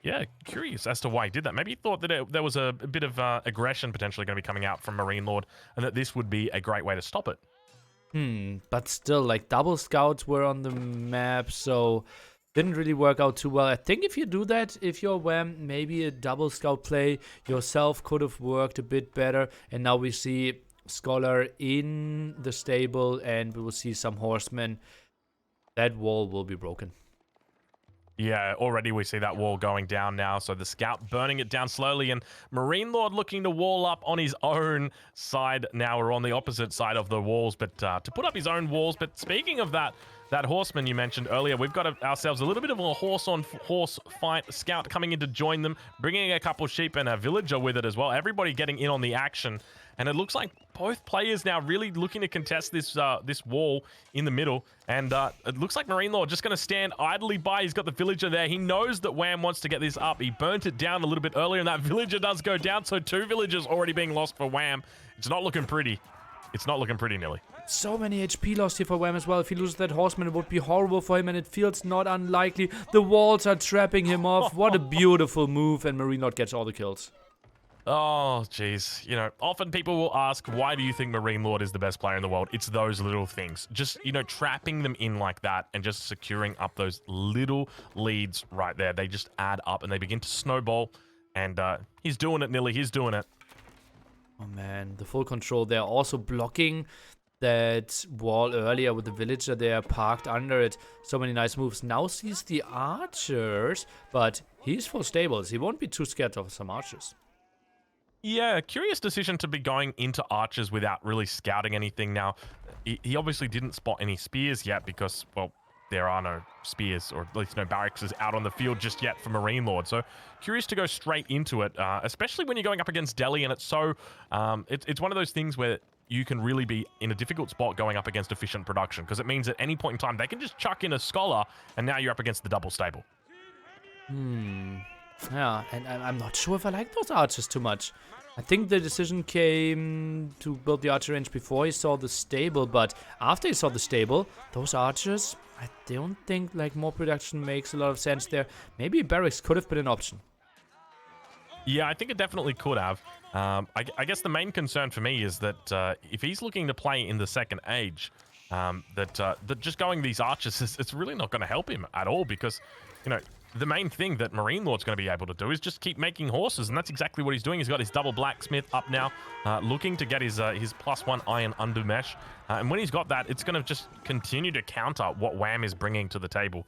yeah, curious as to why he did that. Maybe he thought that there was a bit of aggression potentially going to be coming out from MarineLorD, and that this would be a great way to stop it. But still, like, double scouts were on the map, so didn't really work out too well. I think if you do that, if you're Wham, maybe a double scout play yourself could have worked a bit better. And now we see Scholar in the stable, and we will see some horsemen. That wall will be broken. Yeah, already we see that wall going down now. So the scout burning it down slowly, and MarineLorD looking to wall up on his own side now, or on the opposite side of the walls, but to put up his own walls. But speaking of that horseman you mentioned earlier, we've got ourselves a little bit of a horse-on-horse fight. Scout coming in to join them, bringing a couple sheep and a villager with it as well. Everybody getting in on the action. And it looks like both players now really looking to contest this wall in the middle. And it looks like MarineLorD just going to stand idly by. He's got the villager there. He knows that Wham wants to get this up. He burnt it down a little bit earlier, and that villager does go down. So 2 villagers already being lost for Wham. It's not looking pretty. It's not looking pretty, Nilly. So many HP lost here for Wham as well. If he loses that horseman, it would be horrible for him, and it feels not unlikely. The walls are trapping him off. What a beautiful move, and MarineLorD gets all the kills. Oh, jeez. You know, often people will ask, why do you think MarineLorD is the best player in the world? It's those little things. Just, you know, trapping them in like that and just securing up those little leads right there. They just add up and they begin to snowball. And he's doing it, Nilly. He's doing it. Oh, man. The full control there. Also blocking that wall earlier with the villager there parked under it. So many nice moves. Now sees the archers, but he's full stables. He won't be too scared of some archers. Yeah, curious decision to be going into archers without really scouting anything. Now, he obviously didn't spot any spears yet because, well, there are no spears, or at least no barracks out on the field just yet for MarineLorD. So curious to go straight into it, especially when you're going up against Delhi, and it's so it's one of those things where you can really be in a difficult spot going up against efficient production, because it means at any point in time they can just chuck in a scholar, and now you're up against the double stable. Yeah, and I'm not sure if I like those archers too much. I think the decision came to build the archer range before he saw the stable, but after he saw the stable, those archers, I don't think like more production makes a lot of sense there. Maybe barracks could have been an option. Yeah, I think it definitely could have. I guess the main concern for me is that if he's looking to play in the second age, that just going these archers, it's really not going to help him at all, because, you know, the main thing that MarineLorD's going to be able to do is just keep making horses, and that's exactly what he's doing. He's got his double blacksmith up now, looking to get his +1 iron under mesh, and when he's got that, it's going to just continue to counter what Wham is bringing to the table.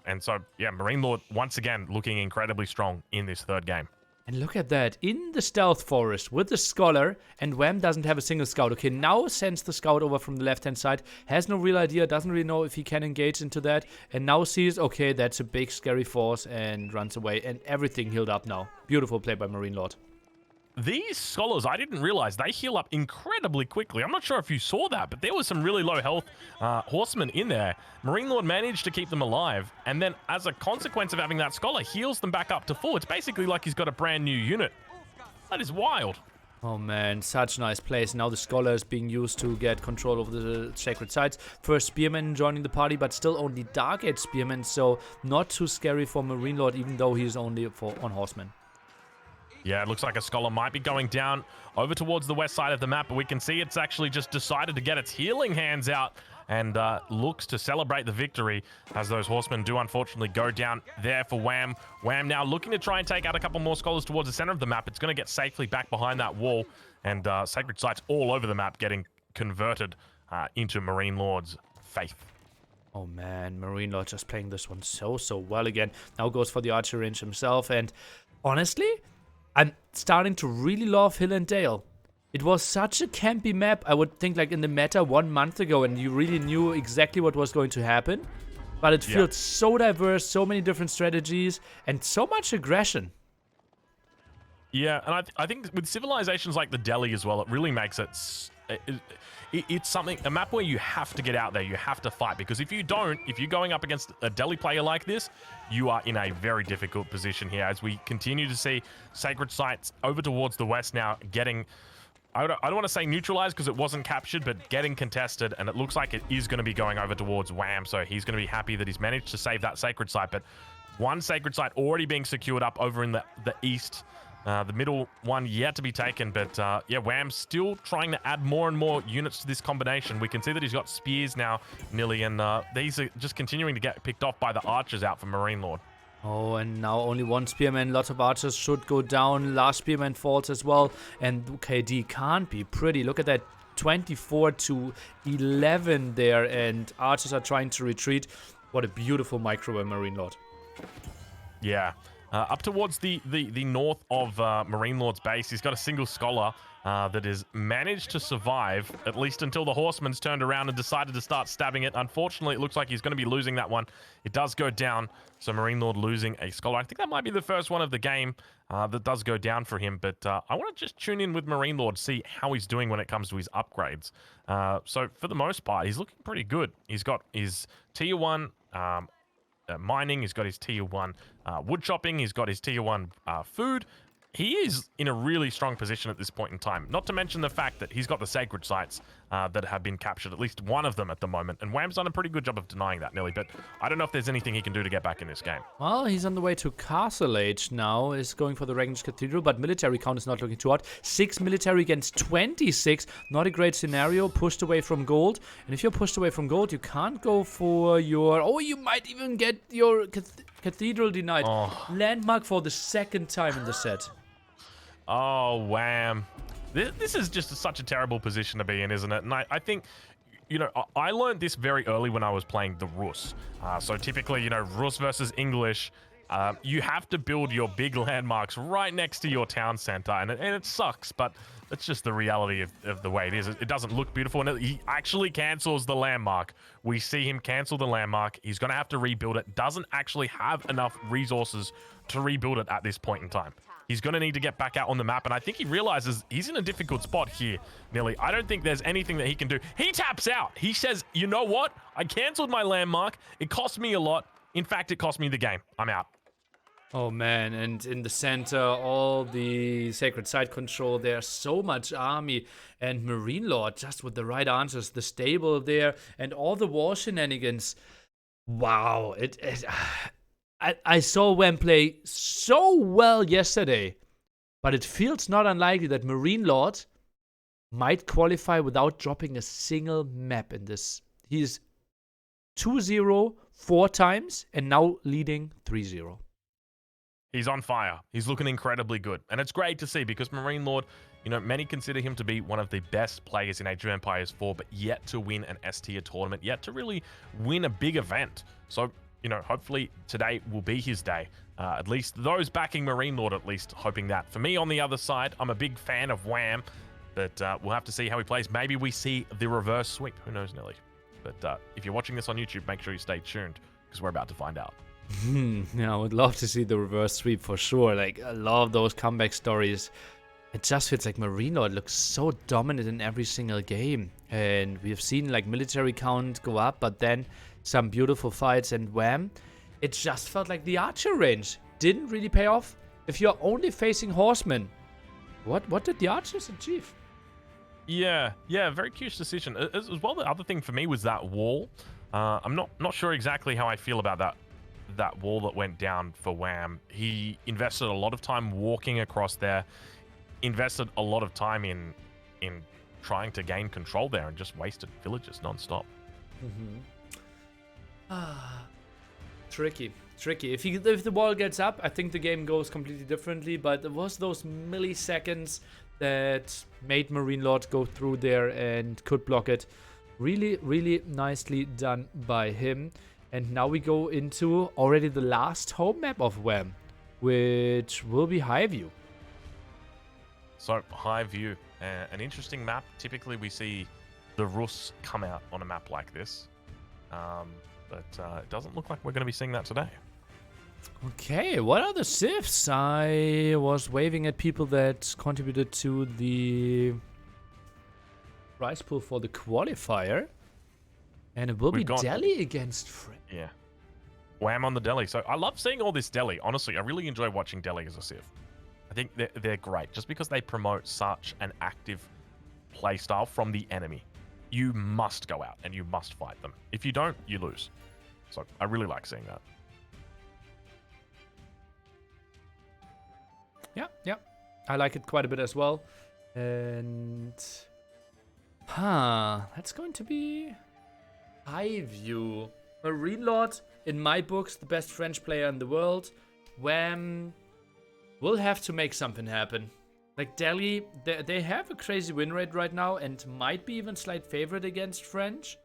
And so, yeah, MarineLorD once again looking incredibly strong in this third game. And look at that, in the stealth forest with the scholar, and Wham doesn't have a single scout. Okay, now sends the scout over from the left-hand side, has no real idea, doesn't really know if he can engage into that, and now sees, okay, that's a big scary force, and runs away, and everything healed up now. Beautiful play by MarineLorD. These scholars, I didn't realize they heal up incredibly quickly. I'm not sure if you saw that, but there was some really low health horsemen in there. MarineLorD managed to keep them alive, and then as a consequence of having that scholar, heals them back up to full. It's basically like he's got a brand new unit. That is wild. Oh man, such nice plays. Now the scholar is being used to get control over the sacred sites. First spearman joining the party, but still only Dark Age spearmen, so not too scary for MarineLorD, even though he's only on horsemen. Yeah, it looks like a scholar might be going down over towards the west side of the map, but we can see it's actually just decided to get its healing hands out and looks to celebrate the victory, as those horsemen do unfortunately go down there for Wham. Wham now looking to try and take out a couple more scholars towards the center of the map. It's going to get safely back behind that wall, and sacred sites all over the map getting converted into MarineLorD's faith. Oh man, MarineLorD just playing this one so well again. Now goes for the archer range himself, and honestly, I'm starting to really love Hill and Dale. It was such a campy map, I would think, like in the meta 1 month ago, and you really knew exactly what was going to happen. But it feels so diverse, so many different strategies, and so much aggression. Yeah, and I think with civilizations like the Delhi as well, it really makes it... It's something, a map where you have to get out there, you have to fight, because if you don't, if you're going up against a Delhi player like this, you are in a very difficult position here, as we continue to see sacred sites over towards the west now getting, I don't want to say neutralized because it wasn't captured, but getting contested, and it looks like it is going to be going over towards Wham, so he's going to be happy that he's managed to save that sacred site, but one sacred site already being secured up over in the east. The middle one yet to be taken, but yeah, Wham's still trying to add more and more units to this combination. We can see that he's got spears now, nearly, and these are just continuing to get picked off by the archers out for MarineLorD. Oh, and now only one spearman. Lots of archers should go down. Last spearman falls as well, and KD can't be pretty. Look at that, 24-11 there, and archers are trying to retreat. What a beautiful micro by MarineLorD. Yeah. Up towards the north of MarineLorD's base, he's got a single scholar that has managed to survive, at least until the horsemen's turned around and decided to start stabbing it. Unfortunately, it looks like he's going to be losing that one. It does go down, so MarineLorD losing a scholar. I think that might be the first one of the game that does go down for him, but I want to just tune in with MarineLorD, see how he's doing when it comes to his upgrades. So for the most part, he's looking pretty good. He's got his tier 1... mining, he's got his tier 1 wood chopping, he's got his tier 1 food. He is in a really strong position at this point in time, not to mention the fact that he's got the sacred sites that have been captured, at least one of them at the moment, and Wham's done a pretty good job of denying that, Nilly, but I don't know if there's anything he can do to get back in this game. Well, he's on the way to Castle Age now, is going for the Regnage Cathedral, but military count is not looking too hot. 6 military against 26, not a great scenario, pushed away from gold, and if you're pushed away from gold, you can't go for your... Oh, you might even get your cathedral denied. Oh. Landmark for the second time in the set. Oh, Wham. This is just such a terrible position to be in, isn't it? And I think, you know, I learned this very early when I was playing the Rus. So typically, you know, Rus versus English, You have to build your big landmarks right next to your town center, and it sucks, but it's just the reality of the way it is. It doesn't look beautiful, and he actually cancels the landmark. We see him cancel the landmark. He's going to have to rebuild it. Doesn't actually have enough resources to rebuild it at this point in time. He's going to need to get back out on the map, and I think he realizes he's in a difficult spot here, Nilly. I don't think there's anything that he can do. He taps out. He says, you know what? I canceled my landmark. It cost me a lot. In fact, it cost me the game. I'm out. Oh man, and in the center, all the sacred site control, there's so much army, and MarineLorD just with the right answers, the stable there, and all the war shenanigans. Wow, I saw Wham play so well yesterday, but it feels not unlikely that MarineLorD might qualify without dropping a single map in this. He's 2-0 4 times, and now leading 3-0. He's on fire. He's looking incredibly good. And it's great to see because MarineLorD, you know, many consider him to be one of the best players in Age of Empires 4, but yet to win an S-tier tournament, yet to really win a big event. So, you know, hopefully today will be his day. At least those backing MarineLorD, at least hoping that. For me on the other side, I'm a big fan of Wham, but we'll have to see how he plays. Maybe we see the reverse sweep. Who knows, Nelly? But if you're watching this on YouTube, make sure you stay tuned because we're about to find out. Yeah, I would love to see the reverse sweep for sure. Like, I love those comeback stories. It just feels like MarineLorD looks so dominant in every single game. And we have seen like military count go up, but then some beautiful fights, and Wham, it just felt like the archer range didn't really pay off. If you're only facing horsemen, what did the archers achieve? Yeah, very curious decision. As well, the other thing for me was that wall. I'm not sure exactly how I feel about that wall that went down for Wham. He invested a lot of time walking across there, invested a lot of time in trying to gain control there, and just wasted villages non-stop. Tricky. If the wall gets up, I think the game goes completely differently, but it was those milliseconds that made MarineLorD go through there and could block it. Really, really nicely done by him. And now we go into already the last home map of Wham, which will be Highview. So, Highview, an interesting map. Typically, we see the Rus come out on a map like this. But it doesn't look like we're going to be seeing that today. Okay, what are the civs? I was waving at people that contributed to the prize pool for the qualifier. And it will be Delhi against French. Yeah. Wham on the Delhi. So I love seeing all this Delhi. Honestly, I really enjoy watching Delhi as a civ. I think they're great just because they promote such an active playstyle from the enemy. You must go out and you must fight them. If you don't, you lose. So I really like seeing that. Yeah. I like it quite a bit as well. And that's going to be Highview. MarineLorD, in my books, the best French player in the world. Wham will have to make something happen. Like Delhi, they have a crazy win rate right now and might be even slight favorite against French.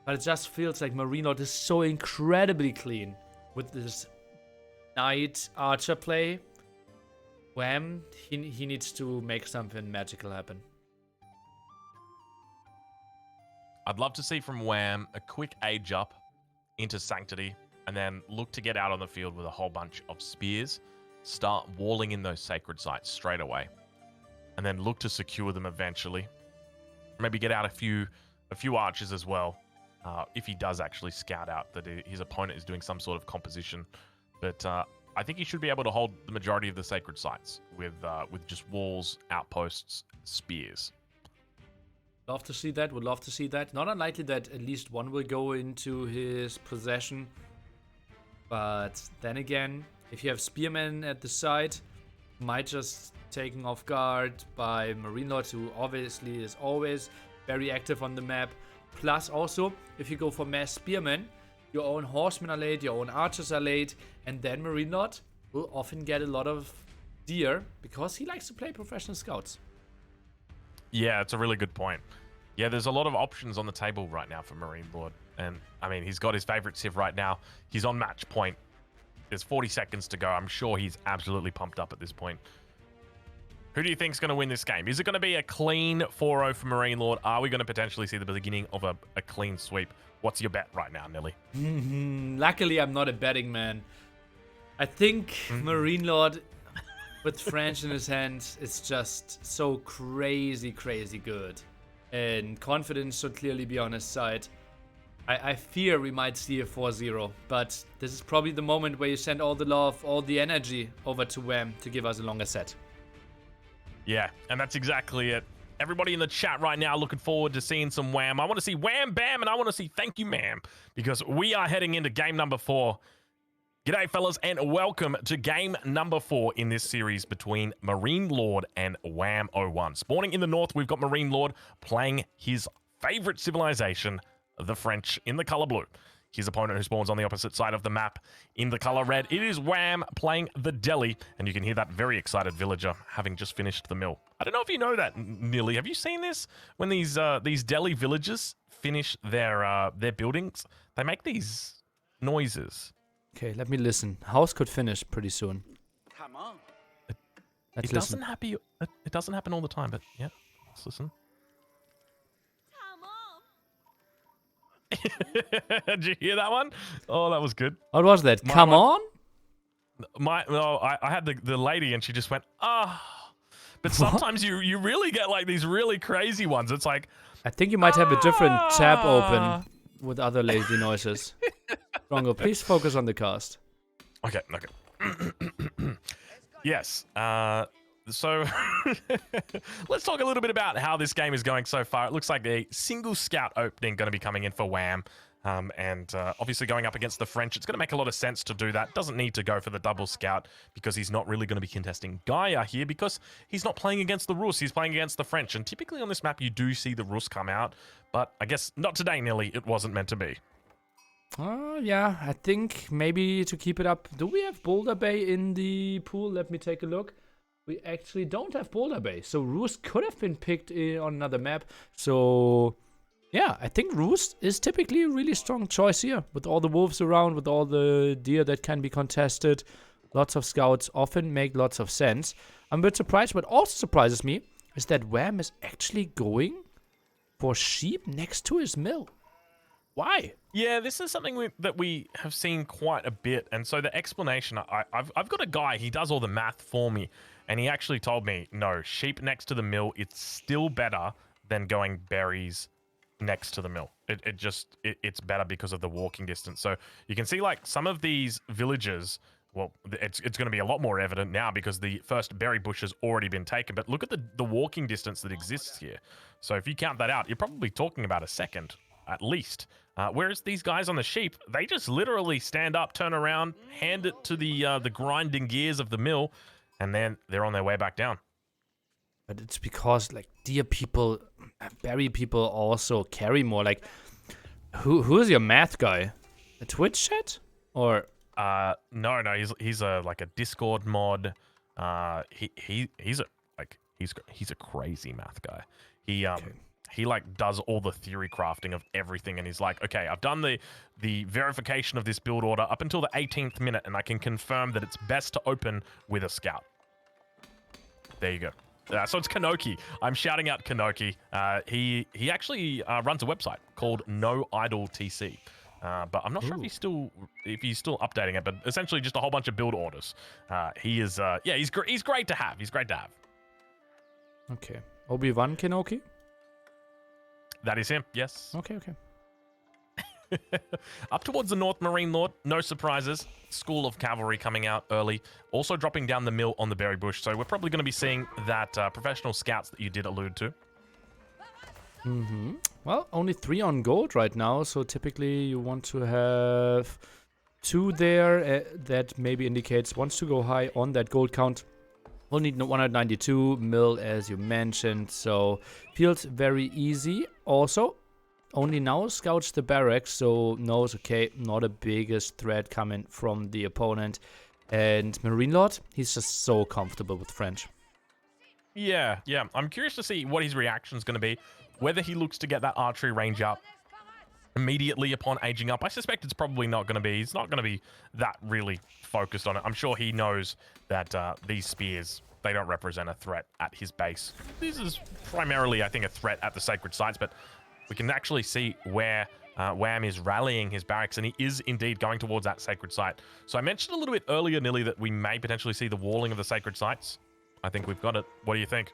But it just feels like MarineLorD is so incredibly clean with this knight archer play. Wham, he needs to make something magical happen. I'd love to see from Wham a quick age up into Sanctity and then look to get out on the field with a whole bunch of spears, start walling in those sacred sites straight away, and then look to secure them eventually. Maybe get out a few archers as well, if he does actually scout out that his opponent is doing some sort of composition. But I think he should be able to hold the majority of the sacred sites with just walls, outposts, spears. Love to see that. Would love to see that. Not unlikely that at least one will go into his possession. But then again, if you have spearmen at the side, might just taken off guard by MarineLorD, who obviously is always very active on the map. Plus also, if you go for mass spearmen, your own horsemen are late, your own archers are late, and then MarineLorD will often get a lot of deer because he likes to play professional scouts. Yeah, it's a really good point. Yeah, there's a lot of options on the table right now for MarineLorD. And, I mean, he's got his favorite civ right now. He's on match point. There's 40 seconds to go. I'm sure he's absolutely pumped up at this point. Who do you think's going to win this game? Is it going to be a clean 4-0 for MarineLorD? Are we going to potentially see the beginning of a clean sweep? What's your bet right now, Nilly? Luckily, I'm not a betting man. I think MarineLorD, with French in his hands, is just so crazy, crazy good. And confidence should clearly be on his side. I fear we might see a 4-0, but this is probably the moment where you send all the love, all the energy over to Wham to give us a longer set. Yeah, and that's exactly it. Everybody in the chat right now looking forward to seeing some Wham. I want to see Wham Bam, and I want to see Thank You Ma'am, because we are heading into game number 4. G'day, fellas, and welcome to game number 4 in this series between MarineLorD and Wham01. Spawning in the north, we've got MarineLorD playing his favorite civilization, the French, in the color blue. His opponent who spawns on the opposite side of the map in the color red. It is Wham playing the deli, and you can hear that very excited villager having just finished the mill. I don't know if you know that, Nilly. Have you seen this? When these deli villagers finish their buildings, they make these noises. Okay, let me listen. House could finish pretty soon. Come on. Let's It listen. doesn't happen all the time, but yeah, let's listen. Did you hear that one? Oh, that was good. What was that? Come on? I had the lady, and she just went, ah. But sometimes you really get like these really crazy ones. It's like, I think you might have a different tab open with other lazy noises. Drongo, please focus on the cast. okay. Yes. So let's talk a little bit about how this game is going so far. It looks like a single scout opening going to be coming in for Wham. And obviously going up against the French, it's going to make a lot of sense to do that. Doesn't need to go for the double scout because he's not really going to be contesting Gaia here because he's not playing against the Rus. He's playing against the French. And typically on this map, you do see the Rus come out. But I guess not today, Nilly. It wasn't meant to be. Yeah, I think maybe to keep it up. Do we have Boulder Bay in the pool? Let me take a look. We actually don't have Boulder Bay. So Roost could have been picked on another map. So yeah, I think Roost is typically a really strong choice here. With all the wolves around, with all the deer that can be contested. Lots of scouts often make lots of sense. I'm a bit surprised. What also surprises me is that Wham is actually going for sheep next to his mill. Why? Yeah, this is something that we have seen quite a bit. And so the explanation, I've got a guy, he does all the math for me. And he actually told me, no, sheep next to the mill, it's still better than going berries next to the mill. It's better because of the walking distance. So you can see like some of these villages, well, it's going to be a lot more evident now because the first berry bush has already been taken. But look at the walking distance that exists here. So if you count that out, you're probably talking about a second at least. Whereas these guys on the sheep, they just literally stand up, turn around, hand it to the grinding gears of the mill, and then they're on their way back down. But it's because like deer people, berry people also carry more. Like, who's your math guy? A Twitch chat or? No, he's a Discord mod. He's a crazy math guy. He like does all the theory crafting of everything, and he's like, okay, I've done the verification of this build order up until the 18th minute, and I can confirm that it's best to open with a scout. There you go. So it's Kanoki. I'm shouting out Kanoki. He actually runs a website called No Idle TC. But I'm not sure if he's still updating it. But essentially, just a whole bunch of build orders. He's great to have. He's great to have. Okay, Obi-Wan Kenoki. That is him. Yes. Okay. Up towards the north, MarineLorD. No surprises. School of Cavalry coming out early. Also dropping down the mill on the berry bush. So we're probably going to be seeing that professional scouts that you did allude to. Well, only 3 on gold right now. So typically you want to have 2 there. That maybe indicates wants to go high on that gold count. We'll need 192 mil as you mentioned. So feels very easy. Also, only now scouts the barracks, so knows, okay, not a biggest threat coming from the opponent. And MarineLorD, he's just so comfortable with French. Yeah. I'm curious to see what his reaction is going to be, whether he looks to get that archery range up immediately upon aging up. I suspect it's probably not going to be. He's not going to be that really focused on it. I'm sure he knows that these spears, they don't represent a threat at his base. This is primarily, I think, a threat at the sacred sites, but we can actually see where Wham is rallying his barracks, and he is indeed going towards that sacred site. So I mentioned a little bit earlier, Nilly, that we may potentially see the walling of the sacred sites. I think we've got it. What do you think?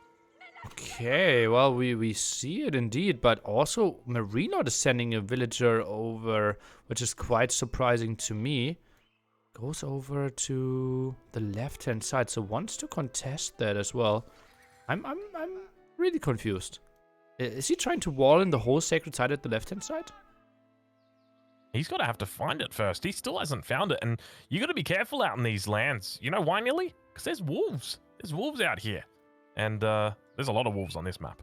Okay, well, we see it indeed, but also MarineLorD is sending a villager over, which is quite surprising to me. Goes over to the left-hand side, so wants to contest that as well. I'm really confused. Is he trying to wall in the whole sacred site at the left-hand side? He's got to have to find it first. He still hasn't found it, and you got to be careful out in these lands. You know why, Nilly? Because there's wolves. There's wolves out here, and there's a lot of wolves on this map.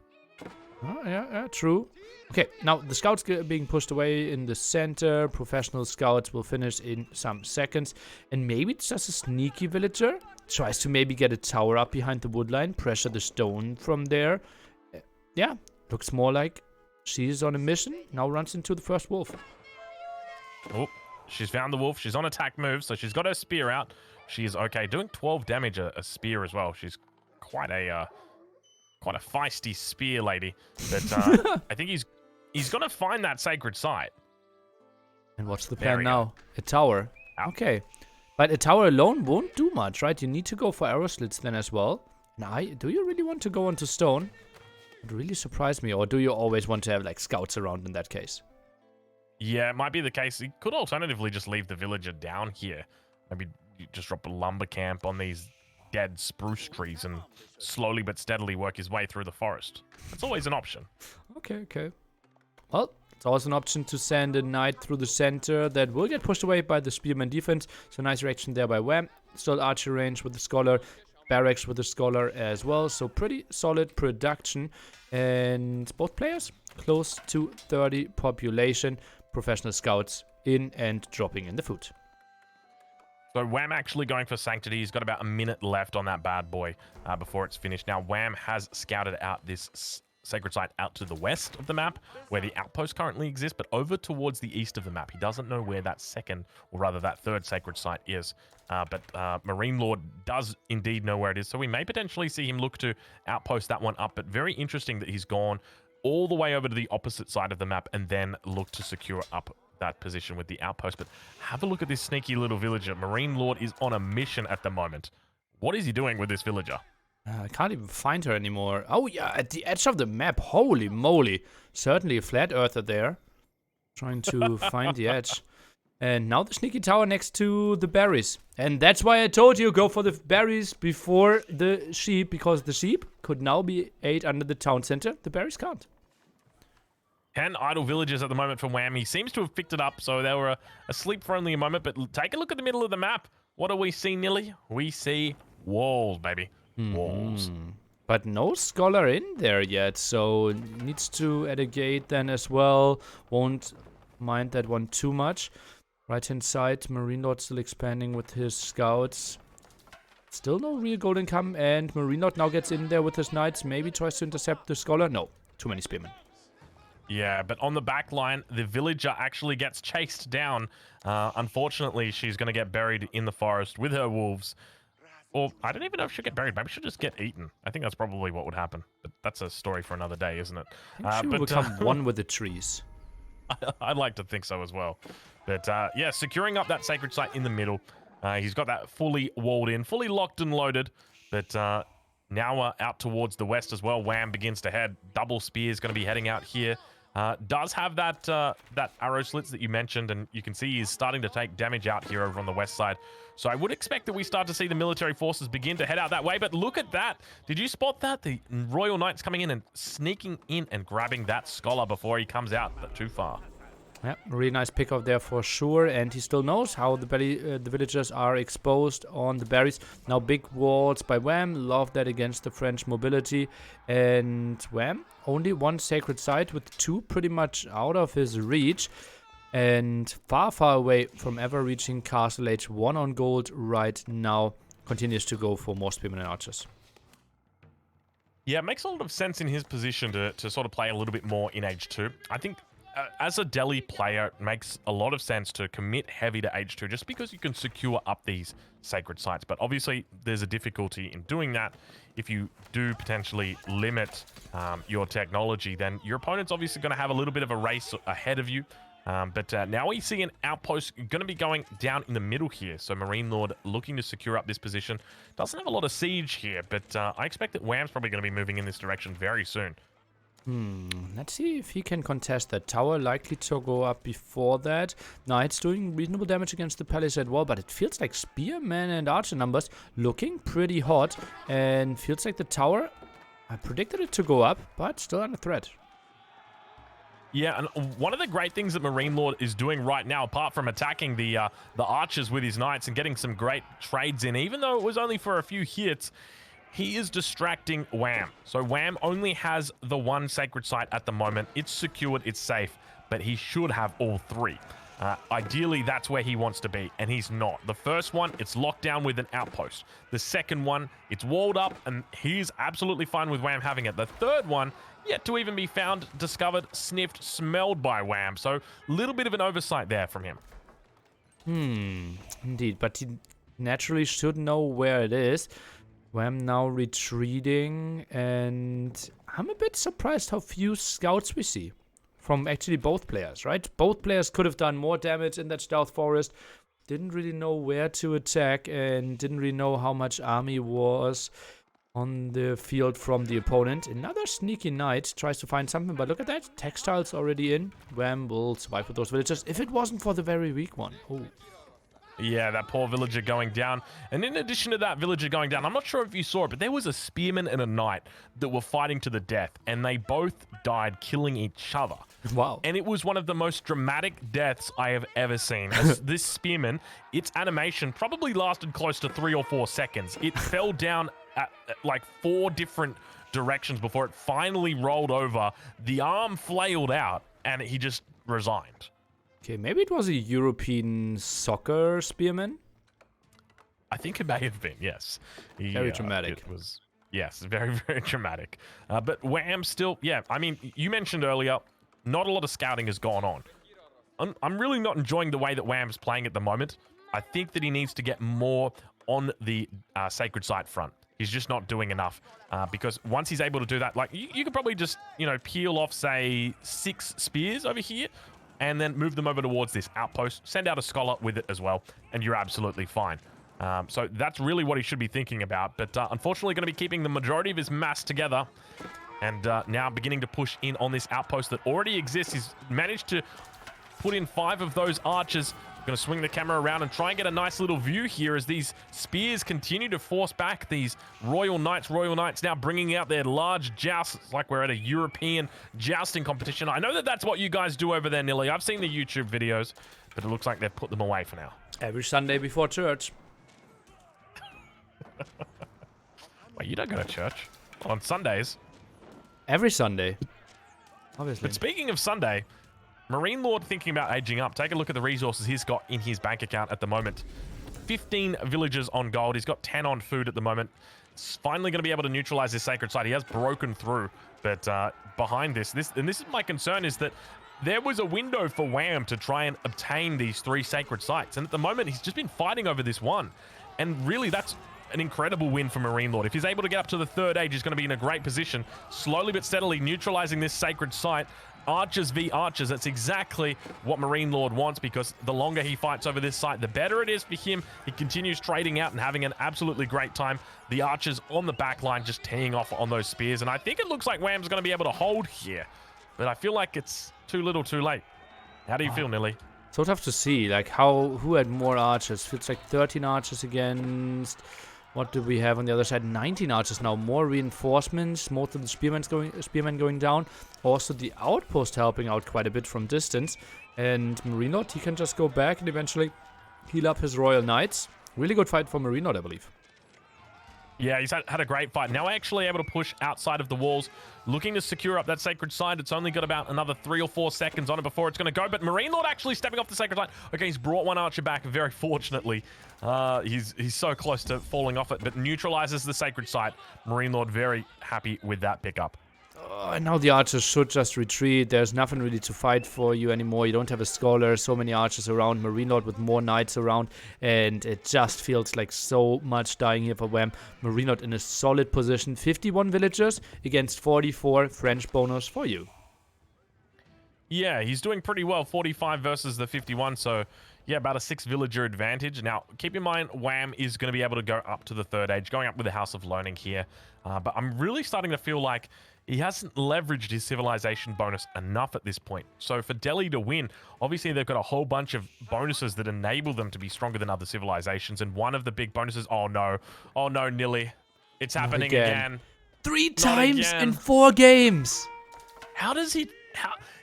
Oh, yeah, true. Okay, now the scouts being pushed away in the center. Professional scouts will finish in some seconds. And maybe it's just a sneaky villager. Tries to maybe get a tower up behind the woodline. Pressure the stone from there. Yeah, looks more like she's on a mission. Now runs into the first wolf. Oh, she's found the wolf. She's on attack move, so she's got her spear out. She is okay. Doing 12 damage a spear as well. She's quite a feisty spear lady. But I think he's gonna find that sacred site. And what's the plan now? A tower. Out. Okay. But a tower alone won't do much, right? You need to go for arrow slits then as well. Now, do you really want to go onto stone? It really surprised me. Or do you always want to have like scouts around in that case? Yeah, it might be the case. He could alternatively just leave the villager down here. Maybe you just drop a lumber camp on these dead spruce trees and slowly but steadily work his way through the forest. That's always an option. Okay. Well, it's also an option to send a knight through the center that will get pushed away by the spearman defense. So nice reaction there by Wham. Still archer range with the scholar. Barracks with the scholar as well. So pretty solid production. And both players close to 30 population. Professional scouts in and dropping in the food. So Wham actually going for Sanctity. He's got about a minute left on that bad boy before it's finished. Now, Wham has scouted out this sacred site out to the west of the map, where the outpost currently exists, but over towards the east of the map. He doesn't know where that second, or rather that third sacred site is. But MarineLorD does indeed know where it is, so we may potentially see him look to outpost that one up. But very interesting that he's gone all the way over to the opposite side of the map and then look to secure up that position with the outpost. But have a look at this sneaky little villager. MarineLorD is on a mission at the moment. What is he doing with this villager? I can't even find her anymore. Oh yeah, at the edge of the map. Holy moly. Certainly a flat earther there. Trying to find the edge. And now the sneaky tower next to the berries. And that's why I told you go for the berries before the sheep, because the sheep could now be ate under the town center. The berries can't. 10 idle villagers at the moment from Wham. He seems to have picked it up, so they were asleep for only a moment. But take a look at the middle of the map. What do we see, Nilly? We see walls, baby. Walls. But no scholar in there yet, so needs to add a gate then as well. Won't mind that one too much. Right-hand side, MarineLorD still expanding with his scouts. Still no real golden come, and MarineLorD now gets in there with his knights. Maybe tries to intercept the scholar. No, too many spearmen. Yeah, but on the back line, the villager actually gets chased down. Unfortunately, she's going to get buried in the forest with her wolves. Or, I don't even know if she'll get buried. Maybe she'll just get eaten. I think that's probably what would happen. But that's a story for another day, isn't it? She will become one with the trees. I'd like to think so as well. But, yeah, securing up that sacred site in the middle. He's got that fully walled in, fully locked and loaded. But now out towards the west as well. Wham begins to head. Double spear is going to be heading out here. Does have that arrow slits that you mentioned, and you can see he's starting to take damage out here over on the west side. So I would expect that we start to see the military forces begin to head out that way. But look at that. Did you spot that? The Royal Knights coming in and sneaking in and grabbing that scholar before he comes out too far. Yeah, really nice pick up there for sure. And he still knows how the villagers are exposed on the berries. Now big walls by Wham. Love that against the French mobility. And Wham, only one sacred site with two pretty much out of his reach. And far, far away from ever reaching Castle Age. 1 on gold right now. Continues to go for more spearmen and archers. Yeah, it makes a lot of sense in his position to sort of play a little bit more in Age 2. I think as a Delhi player, it makes a lot of sense to commit heavy to H2 just because you can secure up these sacred sites. But obviously, there's a difficulty in doing that. If you do potentially limit your technology, then your opponent's obviously going to have a little bit of a race ahead of you. But now we see an outpost going to be going down in the middle here. So MarineLorD looking to secure up this position. Doesn't have a lot of siege here, but I expect that Wham's probably going to be moving in this direction very soon. Let's see if he can contest that tower. Likely to go up before that. Knight's doing reasonable damage against the palisade wall, but it feels like spearmen and archer numbers looking pretty hot. And feels like the tower, I predicted it to go up, but still under threat. Yeah, and one of the great things that MarineLorD is doing right now, apart from attacking the archers with his knights and getting some great trades in, even though it was only for a few hits, he is distracting Wham. So Wham only has the one sacred site at the moment. It's secured, it's safe, but he should have all three. Ideally, that's where he wants to be, and he's not. The first one, it's locked down with an outpost. The second one, it's walled up, and he's absolutely fine with Wham having it. The third one, yet to even be found, discovered, sniffed, smelled by Wham. So a little bit of an oversight there from him. Indeed, but he naturally should know where it is. Wham now retreating, and I'm a bit surprised how few scouts we see from actually both players, right? Both players could have done more damage in that stealth forest, didn't really know where to attack, and didn't really know how much army was on the field from the opponent. Another sneaky knight tries to find something, but look at that, textiles already in. Wham will survive with those villagers if it wasn't for the very weak one. Oh. Yeah, that poor villager going down. And in addition to that villager going down, I'm not sure if you saw it, but there was a spearman and a knight that were fighting to the death, and they both died killing each other. Wow. And it was one of the most dramatic deaths I have ever seen. As this spearman, its animation probably lasted close to 3 or 4 seconds. It fell down at like 4 different directions before it finally rolled over. The arm flailed out, and he just resigned. Okay, maybe it was a European soccer spearman. I think it may have been, yes. Very dramatic. It was, yes, very, very dramatic. But Wham still, yeah, I mean, you mentioned earlier, not a lot of scouting has gone on. I'm really not enjoying the way that Wham's playing at the moment. I think that he needs to get more on the sacred site front. He's just not doing enough because once he's able to do that, like you could probably just, peel off, say, 6 spears over here and then move them over towards this outpost, send out a scholar with it as well, and you're absolutely fine. So that's really what he should be thinking about, but unfortunately going to be keeping the majority of his mass together and now beginning to push in on this outpost that already exists. He's managed to put in 5 of those archers. Going to swing the camera around and try and get a nice little view here as these spears continue to force back these Royal Knights. Royal Knights now bringing out their large jousts. It's like we're at a European jousting competition. I know that that's what you guys do over there, Nilly. I've seen the YouTube videos, but it looks like they've put them away for now. Every Sunday before church. Wait, you don't go to church on Sundays? Every Sunday, obviously. But speaking of Sunday, MarineLorD thinking about aging up. Take a look at the resources he's got in his bank account at the moment. 15 villagers on gold. He's got 10 on food at the moment. He's finally going to be able to neutralize this sacred site. He has broken through, but behind this is my concern, is that there was a window for Wham to try and obtain these 3 sacred sites. And at the moment, he's just been fighting over this one. And really, that's an incredible win for MarineLorD. If he's able to get up to the 3rd age, he's going to be in a great position. Slowly but steadily neutralizing this sacred site. Archers v archers, that's exactly what MarineLorD wants, because the longer he fights over this site, the better it is for him. He continues trading out and having an absolutely great time. The archers on the back line just teeing off on those spears, and I think it looks like Wham's going to be able to hold here, but I feel like it's too little too late. How do you feel, Nilly? So tough to see, like who had more archers. Feels like 13 archers against... What do we have on the other side? 19 archers now. More reinforcements. Most of the spearmen going down. Also the outpost helping out quite a bit from distance. And MarineLorD, he can just go back and eventually heal up his Royal Knights. Really good fight for MarineLorD, I believe. Yeah, he's had a great fight. Now actually able to push outside of the walls, looking to secure up that sacred site. It's only got about another 3 or 4 seconds on it before it's going to go, but MarineLorD actually stepping off the sacred site. Okay, he's brought one archer back, very fortunately. He's so close to falling off it, but neutralizes the sacred site. MarineLorD very happy with that pickup. Oh, and now the archers should just retreat. There's nothing really to fight for you anymore. You don't have a scholar, so many archers around, MarineLorD with more knights around, and it just feels like so much dying here for Wham. MarineLorD in a solid position. 51 villagers against 44 French bonus for you. Yeah, he's doing pretty well. 45 versus the 51, so yeah, about a 6 villager advantage. Now, keep in mind, Wham is going to be able to go up to the 3rd age, going up with the House of Learning here. But I'm really starting to feel like he hasn't leveraged his civilization bonus enough at this point. So for Delhi to win, obviously they've got a whole bunch of bonuses that enable them to be stronger than other civilizations. And one of the big bonuses, oh no, Nilly, it's happening again. 3 times in 4 games. How does he...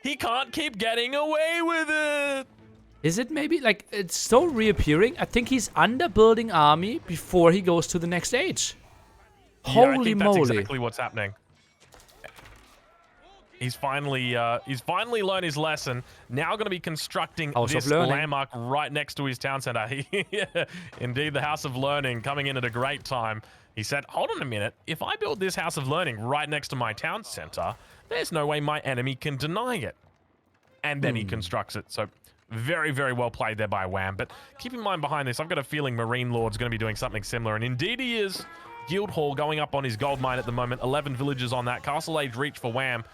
He can't keep getting away with it. Is it maybe like it's so reappearing? I think he's underbuilding army before he goes to the next age. Holy I think moly! That's exactly what's happening. He's finally learned his lesson. Now going to be constructing this landmark right next to his town center. Indeed, the House of Learning coming in at a great time. He said, hold on a minute. If I build this House of Learning right next to my town center, there's no way my enemy can deny it. And then he constructs it. So very, very well played there by Wham. But keep in mind behind this, I've got a feeling MarineLorD's going to be doing something similar. And indeed he is. Guildhall going up on his gold mine at the moment. 11 villagers on that. Castle Age reach for Wham.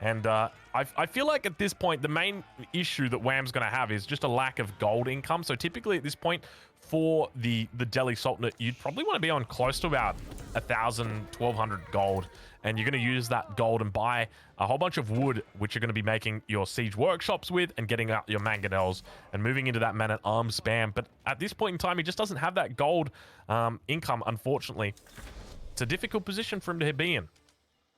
And I feel like at this point, the main issue that Wham's going to have is just a lack of gold income. So typically at this point, for the Delhi Sultanate, you'd probably want to be on close to about 1,000, 1,200 gold. And you're going to use that gold and buy a whole bunch of wood, which you're going to be making your siege workshops with and getting out your mangonels and moving into that man-at-arms spam. But at this point in time, he just doesn't have that gold income, unfortunately. It's a difficult position for him to be in.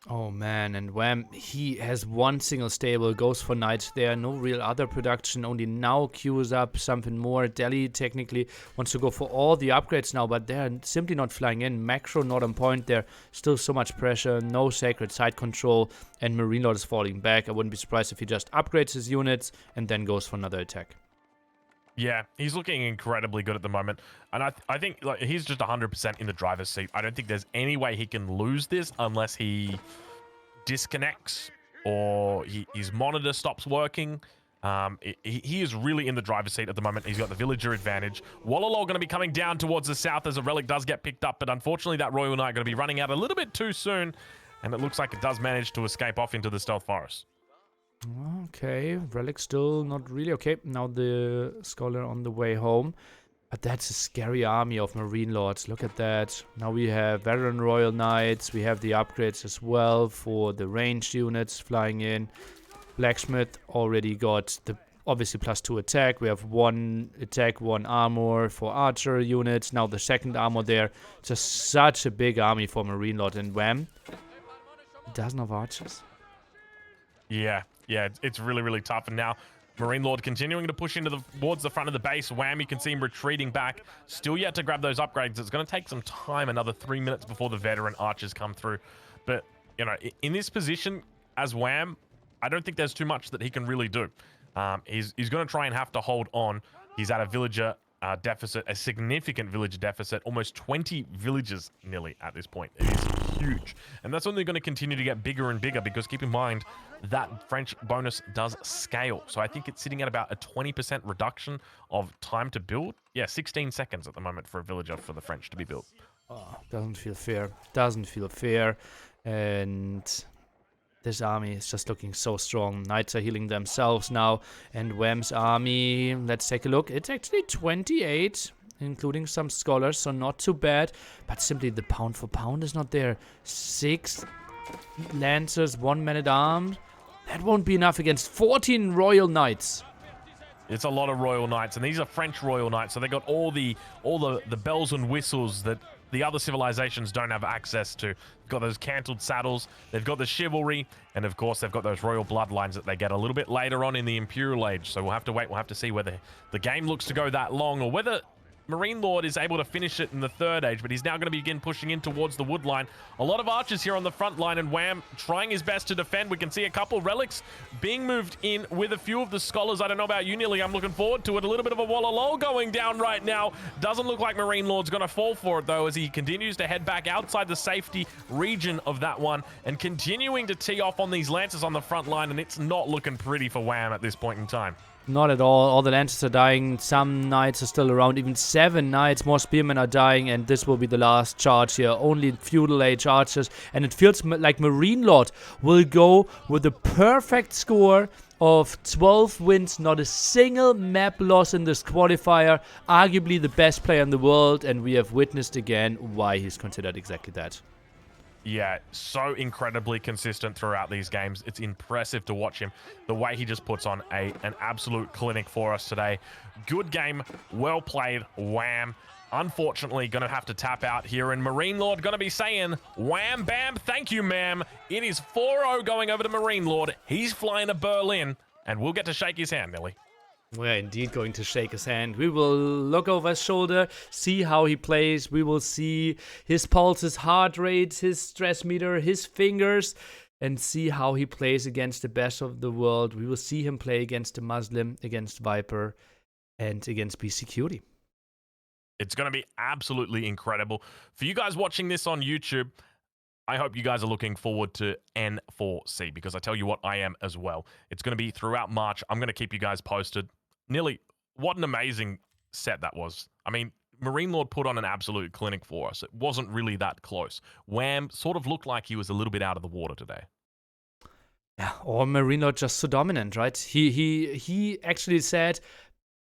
Oh man, and Wham, he has one single stable, goes for knights there, no real other production, only now queues up something more. Delhi technically wants to go for all the upgrades now, but they're simply not flying in. Macro not on point there, still so much pressure, no sacred side control, and MarineLorD is falling back. I wouldn't be surprised if he just upgrades his units and then goes for another attack. Yeah, he's looking incredibly good at the moment. And I think like he's just 100% in the driver's seat. I don't think there's any way he can lose this unless he disconnects or his monitor stops working. He is really in the driver's seat at the moment. He's got the villager advantage. Wallalol going to be coming down towards the south as a relic does get picked up. But unfortunately, that Royal Knight going to be running out a little bit too soon. And it looks like it does manage to escape off into the stealth forest. Okay, relic still not really. Okay, now the scholar on the way home. But that's a scary army of MarineLords. Look at that. Now we have veteran Royal Knights. We have the upgrades as well for the ranged units flying in. Blacksmith already got the obviously +2 attack. We have 1 attack, 1 armor for archer units. Now the 2nd armor there. Just such a big army for MarineLorD. And Wham, a dozen of archers. Yeah, it's really, really tough. And now MarineLorD continuing to push towards the front of the base. Wham, you can see him retreating back. Still yet to grab those upgrades. It's going to take some time, another 3 minutes before the veteran archers come through. But, you know, in this position as Wham, I don't think there's too much that he can really do. He's going to try and have to hold on. He's at a villager deficit, a significant villager deficit, almost 20 villages nearly at this point. It is huge. And that's only going to continue to get bigger and bigger because keep in mind that French bonus does scale. So I think it's sitting at about a 20% reduction of time to build. Yeah, 16 seconds at the moment for a villager for the French to be built. Oh, doesn't feel fair. Doesn't feel fair. And this army is just looking so strong. Knights are healing themselves now. And Wham's army, let's take a look. It's actually 28, including some scholars, so not too bad. But simply the pound for pound is not there. 6 lancers, 1 man-at-arms. That won't be enough against 14 Royal Knights. It's a lot of Royal Knights, and these are French Royal Knights, so they got all the bells and whistles that the other civilizations don't have access to. They've got those cantled saddles, they've got the chivalry, and of course they've got those royal bloodlines that they get a little bit later on in the Imperial Age. So we'll have to wait, we'll have to see whether the game looks to go that long or whether MarineLorD is able to finish it in the third age, but he's now going to begin pushing in towards the wood line. A lot of archers here on the front line, and Wham trying his best to defend. We can see a couple relics being moved in with a few of the scholars. I don't know about you, Nearly. I'm looking forward to it. A little bit of a wallalol going down right now. Doesn't look like MarineLorD's going to fall for it, though, as he continues to head back outside the safety region of that one and continuing to tee off on these Lancers on the front line, and it's not looking pretty for Wham at this point in time. Not at all. All the Lancers are dying. Some Knights are still around. Even 7 Knights. More Spearmen are dying. And this will be the last charge here. Only Feudal Age Archers. And it feels like MarineLorD will go with a perfect score of 12 wins. Not a single map loss in this qualifier. Arguably the best player in the world. And we have witnessed again why he's considered exactly that. Yeah, so incredibly consistent throughout these games. It's impressive to watch him. The way he just puts on an absolute clinic for us today. Good game, well played, Wham. Unfortunately, going to have to tap out here, and MarineLorD going to be saying, wham, bam, thank you, ma'am. It is 4-0 going over to MarineLorD. He's flying to Berlin, and we'll get to shake his hand, Millie. We're indeed going to shake his hand. We will look over his shoulder, see how he plays. We will see his pulse, his heart rate, his stress meter, his fingers, and see how he plays against the best of the world. We will see him play against DeMusliM, against Viper, and against BCQD. It's going to be absolutely incredible. For you guys watching this on YouTube, I hope you guys are looking forward to N4C, because I tell you what, I am as well. It's going to be throughout March. I'm going to keep you guys posted. Nearly, what an amazing set that was. I mean, MarineLorD put on an absolute clinic for us. It wasn't really that close. Wham sort of looked like he was a little bit out of the water today. Yeah, or MarineLorD just so dominant, right? He actually said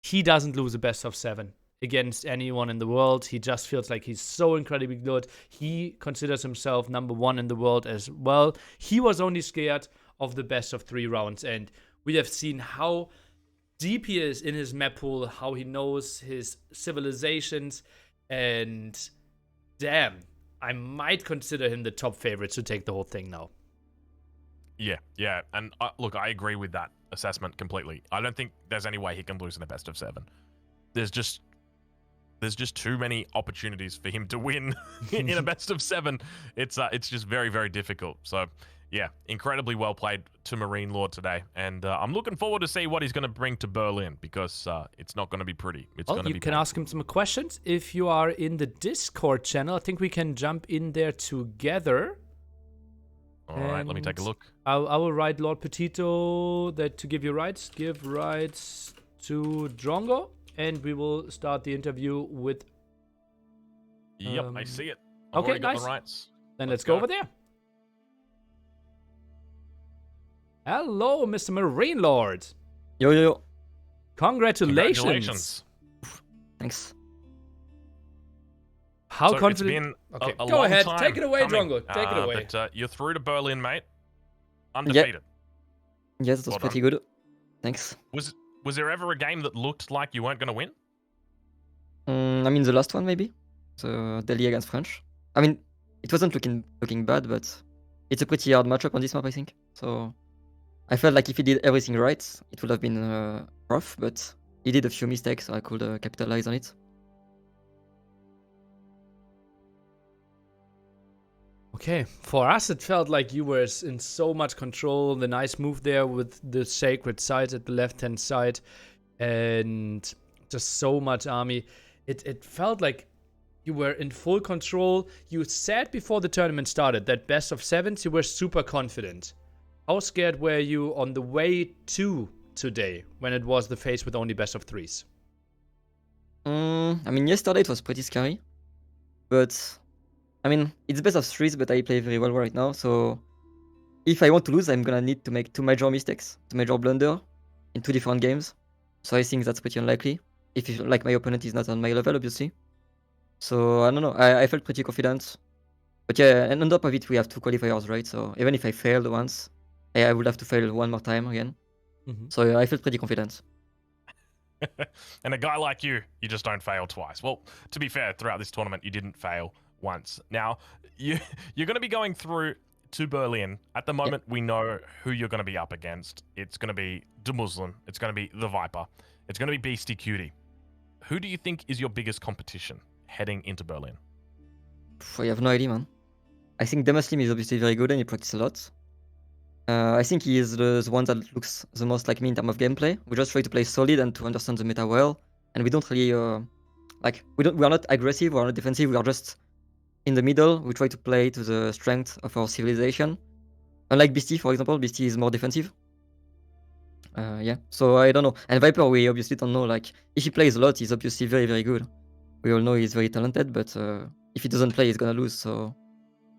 he doesn't lose a best of 7 against anyone in the world. He just feels like he's so incredibly good. He considers himself #1 in the world as well. He was only scared of the best of 3 rounds, and we have seen how deep he is in his map pool, how he knows his civilizations, and damn, I might consider him the top favorite to take the whole thing now. Yeah, and look, I agree with that assessment completely. I don't think there's any way he can lose in a best of 7. There's just too many opportunities for him to win in a best of 7. It's just very, very difficult. So yeah, incredibly well played to MarineLorD today, and I'm looking forward to see what he's going to bring to Berlin, because it's not going to be pretty. It's going to be. You can ask him some questions if you are in the Discord channel. I think we can jump in there together. All right, let me take a look. I will write Lord Petito that to give you rights. Give rights to Drongo, and we will start the interview with. Yep, I see it. Okay, nice. Got the rights. Then let's go over there. Hello, Mr. MarineLorD. Yo. Congratulations. Thanks. How so confident? It's been a Go long ahead. time Take it away, coming, Drongo. Take it away. But you're through to Berlin, mate. Undefeated. Yes, that's pretty good. Thanks. Was there ever a game that looked like you weren't going to win? I mean, the last one, maybe. The Delhi against French. I mean, it wasn't looking bad, but it's a pretty hard matchup on this map, I think. So I felt like if he did everything right, it would have been rough, but he did a few mistakes, so I could capitalize on it. Okay, for us it felt like you were in so much control. The nice move there with the sacred sides at the left-hand side, and just so much army. It felt like you were in full control. You said before the tournament started that best of 7s you were super confident. How scared were you on the way to today when it was the phase with only best of 3s? I mean, yesterday it was pretty scary, but I mean, it's best of 3s, but I play very well right now, so if I want to lose, I'm gonna need to make 2 major mistakes, 2 major blunder in 2 different games. So I think that's pretty unlikely. If like my opponent is not on my level, obviously. So I don't know. I felt pretty confident. But yeah, and on top of it, we have 2 qualifiers, right? So even if I failed once, I would have to fail one more time again. So yeah, I felt pretty confident. And a guy like you just don't fail twice. Well, to be fair, throughout this tournament, you didn't fail once. Now, you're going to be going through to Berlin. At the moment, we know who you're going to be up against. It's going to be DeMusliM. It's going to be TheViper. It's going to be Beastie Cutie. who do you think is your biggest competition heading into Berlin? I have no idea, man. I think DeMusliM is obviously very good and he practices a lot. I think he is the one that looks the most like me in terms of gameplay. We just try to play solid and to understand the meta well, and we don't really we are not aggressive, we are not defensive. We are just in the middle. We try to play to the strength of our civilization. Unlike Beastie, for example, Beastie is more defensive. Yeah, so I don't know. And Viper, we obviously don't know. Like, if he plays a lot, he's obviously very, very good. We all know he's very talented, but if he doesn't play, he's gonna lose. So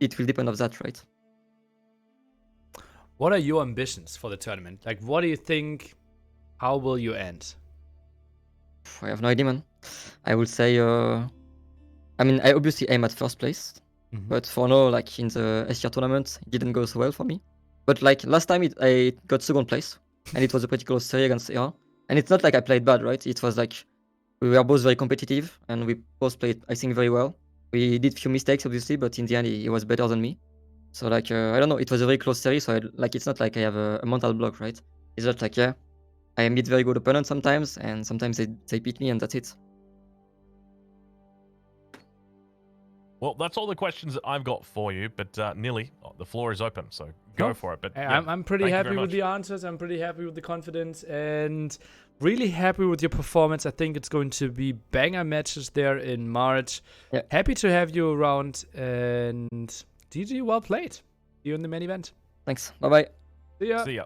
it will depend on that, right? What are your ambitions for the tournament? Like, what do you think? How will you end? I have no idea, man. I would say, I mean, I obviously aim at first place, but for now, like in the SR tournament, it didn't go so well for me. But like last time, I got second place, and it was a pretty close series against AR. And it's not like I played bad, right? It was like we were both very competitive, and we both played, I think, very well. We did few mistakes, obviously, but in the end, he was better than me. So like, I don't know, it was a very close series, so like it's not like I have a mental block, right? It's just like, yeah, I meet very good opponents sometimes, and sometimes they beat me, and that's it. Well, that's all the questions that I've got for you, but Nilly, the floor is open, so go for it. But yeah, I'm pretty happy with the answers. I'm pretty happy with the confidence, and really happy with your performance. I think it's going to be banger matches there in March. Yeah. Happy to have you around, and GG, well played. See you in the main event. Thanks. Bye-bye. See ya. See ya.